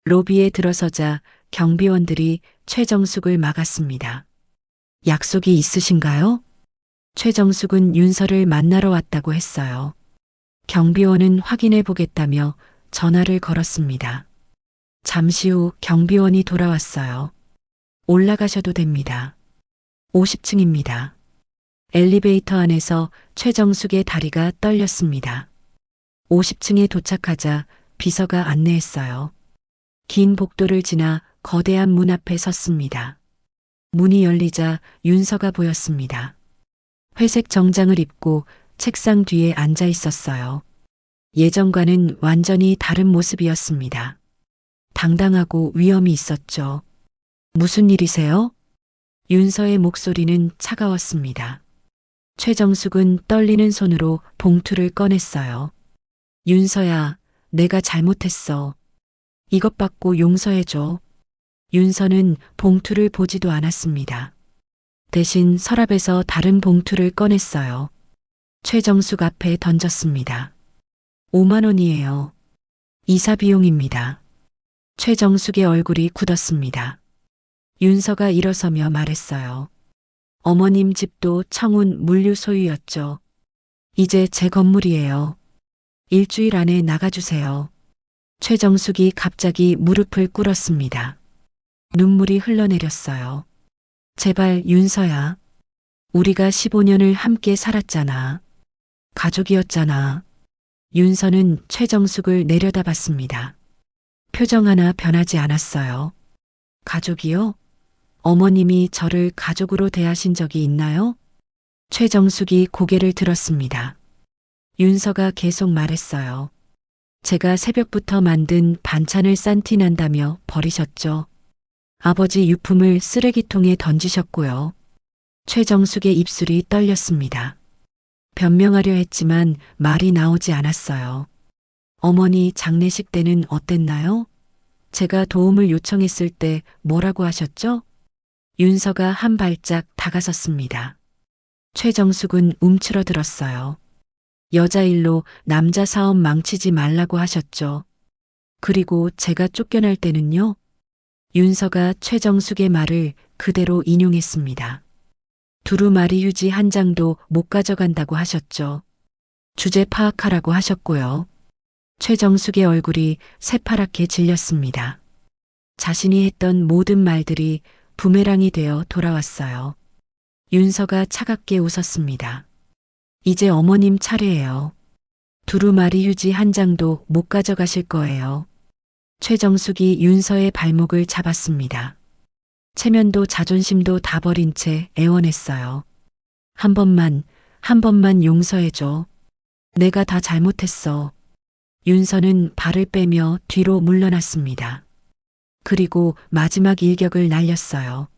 로비에 들어서자 경비원들이 최정숙을 막았습니다. 약속이 있으신가요? 최정숙은 윤서를 만나러 왔다고 했어요. 경비원은 확인해 보겠다며 전화를 걸었습니다. 잠시 후 경비원이 돌아왔어요. 올라가셔도 됩니다. 50층입니다. 엘리베이터 안에서 최정숙의 다리가 떨렸습니다. 50층에 도착하자 비서가 안내했어요. 긴 복도를 지나 거대한 문 앞에 섰습니다. 문이 열리자 윤서가 보였습니다. 회색 정장을 입고 책상 뒤에 앉아 있었어요. 예전과는 완전히 다른 모습이었습니다. 당당하고 위엄이 있었죠. 무슨 일이세요? 윤서의 목소리는 차가웠습니다. 최정숙은 떨리는 손으로 봉투를 꺼냈어요. 윤서야, 내가 잘못했어. 이것 받고 용서해줘. 윤서는 봉투를 보지도 않았습니다. 대신 서랍에서 다른 봉투를 꺼냈어요. 최정숙 앞에 던졌습니다. 5만 원이에요. 이사 비용입니다. 최정숙의 얼굴이 굳었습니다. 윤서가 일어서며 말했어요. 어머님 집도 청운 물류 소유였죠. 이제 제 건물이에요. 일주일 안에 나가주세요. 최정숙이 갑자기 무릎을 꿇었습니다. 눈물이 흘러내렸어요. 제발 윤서야. 우리가 15년을 함께 살았잖아. 가족이었잖아. 윤서는 최정숙을 내려다봤습니다. 표정 하나 변하지 않았어요. 가족이요? 어머님이 저를 가족으로 대하신 적이 있나요? 최정숙이 고개를 들었습니다. 윤서가 계속 말했어요. 제가 새벽부터 만든 반찬을 싼 티 난다며 버리셨죠. 아버지 유품을 쓰레기통에 던지셨고요. 최정숙의 입술이 떨렸습니다. 변명하려 했지만 말이 나오지 않았어요. 어머니 장례식 때는 어땠나요? 제가 도움을 요청했을 때 뭐라고 하셨죠? 윤서가 한 발짝 다가섰습니다. 최정숙은 움츠러들었어요. 여자 일로 남자 사업 망치지 말라고 하셨죠. 그리고 제가 쫓겨날 때는요? 윤서가 최정숙의 말을 그대로 인용했습니다. 두루마리 휴지 한 장도 못 가져간다고 하셨죠. 주제 파악하라고 하셨고요. 최정숙의 얼굴이 새파랗게 질렸습니다. 자신이 했던 모든 말들이 부메랑이 되어 돌아왔어요. 윤서가 차갑게 웃었습니다. 이제 어머님 차례예요. 두루마리 휴지 한 장도 못 가져가실 거예요. 최정숙이 윤서의 발목을 잡았습니다. 체면도 자존심도 다 버린 채 애원했어요. 한 번만 용서해줘. 내가 다 잘못했어. 윤서는 발을 빼며 뒤로 물러났습니다. 그리고 마지막 일격을 날렸어요.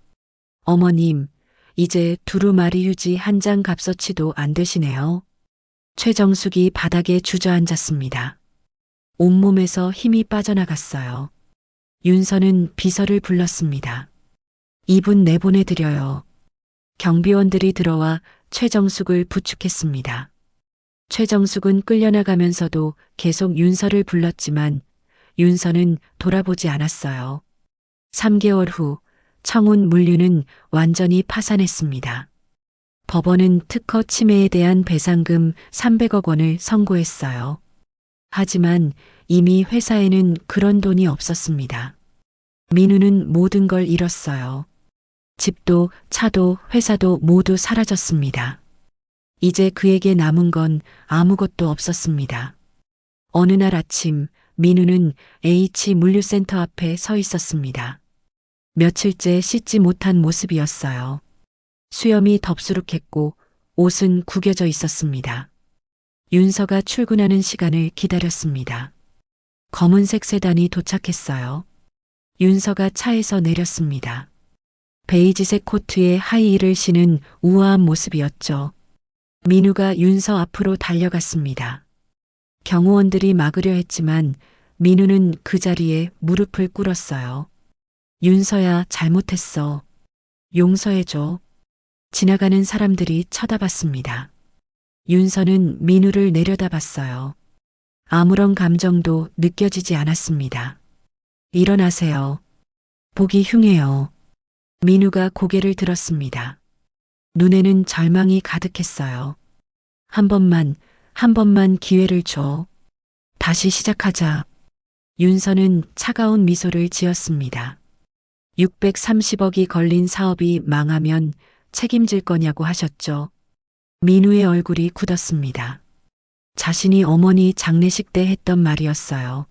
어머님, 이제 두루마리 휴지 한 장 값어치도 안 되시네요. 최정숙이 바닥에 주저앉았습니다. 온몸에서 힘이 빠져나갔어요. 윤서는 비서를 불렀습니다. 이분 내보내드려요. 경비원들이 들어와 최정숙을 부축했습니다. 최정숙은 끌려나가면서도 계속 윤서를 불렀지만 윤서는 돌아보지 않았어요. 3개월 후 청운 물류는 완전히 파산했습니다. 법원은 특허 침해에 대한 배상금 300억 원을 선고했어요. 하지만 이미 회사에는 그런 돈이 없었습니다. 민우는 모든 걸 잃었어요. 집도 차도 회사도 모두 사라졌습니다. 이제 그에게 남은 건 아무것도 없었습니다. 어느 날 아침 민우는 H 물류센터 앞에 서 있었습니다. 며칠째 씻지 못한 모습이었어요. 수염이 덥수룩했고 옷은 구겨져 있었습니다. 윤서가 출근하는 시간을 기다렸습니다. 검은색 세단이 도착했어요. 윤서가 차에서 내렸습니다. 베이지색 코트에 하이힐을 신은 우아한 모습이었죠. 민우가 윤서 앞으로 달려갔습니다. 경호원들이 막으려 했지만 민우는 그 자리에 무릎을 꿇었어요. 윤서야, 잘못했어. 용서해줘. 지나가는 사람들이 쳐다봤습니다. 윤서는 민우를 내려다봤어요. 아무런 감정도 느껴지지 않았습니다. 일어나세요. 보기 흉해요. 민우가 고개를 들었습니다. 눈에는 절망이 가득했어요. 한 번만 기회를 줘. 다시 시작하자. 윤서는 차가운 미소를 지었습니다. 630억이 걸린 사업이 망하면 책임질 거냐고 하셨죠. 민우의 얼굴이 굳었습니다. 자신이 어머니 장례식 때 했던 말이었어요.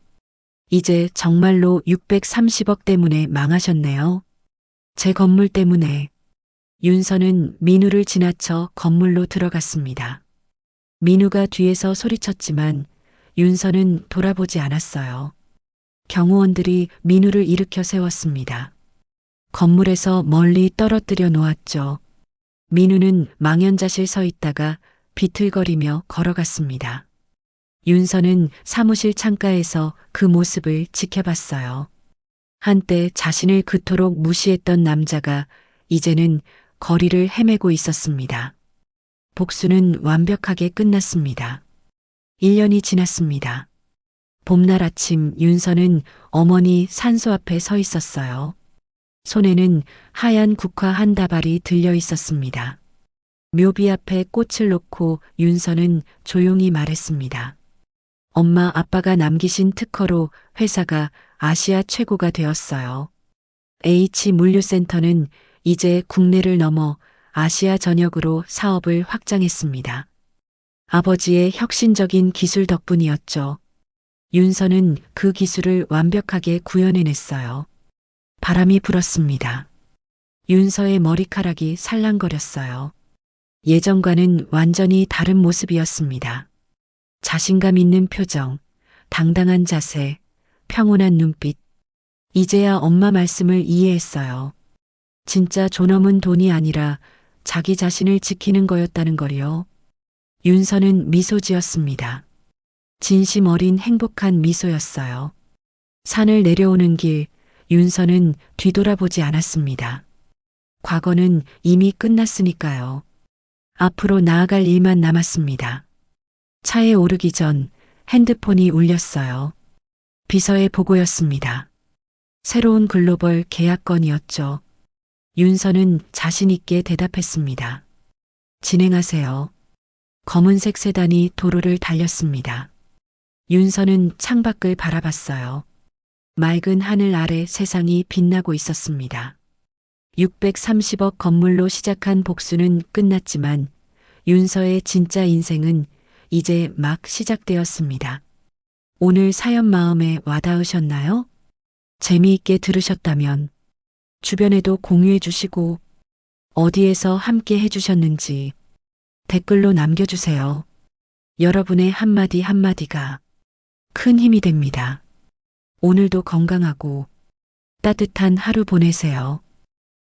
이제 정말로 630억 때문에 망하셨네요. 제 건물 때문에. 윤서는 민우를 지나쳐 건물로 들어갔습니다. 민우가 뒤에서 소리쳤지만 윤서는 돌아보지 않았어요. 경호원들이 민우를 일으켜 세웠습니다. 건물에서 멀리 떨어뜨려 놓았죠. 민우는 망연자실 서 있다가 비틀거리며 걸어갔습니다. 윤서는 사무실 창가에서 그 모습을 지켜봤어요. 한때 자신을 그토록 무시했던 남자가 이제는 거리를 헤매고 있었습니다. 복수는 완벽하게 끝났습니다. 1년이 지났습니다. 봄날 아침 윤서는 어머니 산소 앞에 서 있었어요. 손에는 하얀 국화 한 다발이 들려 있었습니다. 묘비 앞에 꽃을 놓고 윤서는 조용히 말했습니다. 엄마 아빠가 남기신 특허로 회사가 아시아 최고가 되었어요. H물류센터는 이제 국내를 넘어 아시아 전역으로 사업을 확장했습니다. 아버지의 혁신적인 기술 덕분이었죠. 윤서는 그 기술을 완벽하게 구현해냈어요. 바람이 불었습니다. 윤서의 머리카락이 살랑거렸어요. 예전과는 완전히 다른 모습이었습니다. 자신감 있는 표정, 당당한 자세, 평온한 눈빛. 이제야 엄마 말씀을 이해했어요. 진짜 존엄은 돈이 아니라 자기 자신을 지키는 거였다는 걸요. 윤서는 미소 지었습니다. 진심 어린 행복한 미소였어요. 산을 내려오는 길, 윤서는 뒤돌아보지 않았습니다. 과거는 이미 끝났으니까요. 앞으로 나아갈 일만 남았습니다. 차에 오르기 전 핸드폰이 울렸어요. 비서의 보고였습니다. 새로운 글로벌 계약건이었죠. 윤서는 자신 있게 대답했습니다. 진행하세요. 검은색 세단이 도로를 달렸습니다. 윤서는 창밖을 바라봤어요. 맑은 하늘 아래 세상이 빛나고 있었습니다. 630억 건물로 시작한 복수는 끝났지만 윤서의 진짜 인생은 이제 막 시작되었습니다. 오늘 사연 마음에 와닿으셨나요? 재미있게 들으셨다면 주변에도 공유해 주시고 어디에서 함께 해주셨는지 댓글로 남겨주세요. 여러분의 한마디 한마디가 큰 힘이 됩니다. 오늘도 건강하고 따뜻한 하루 보내세요.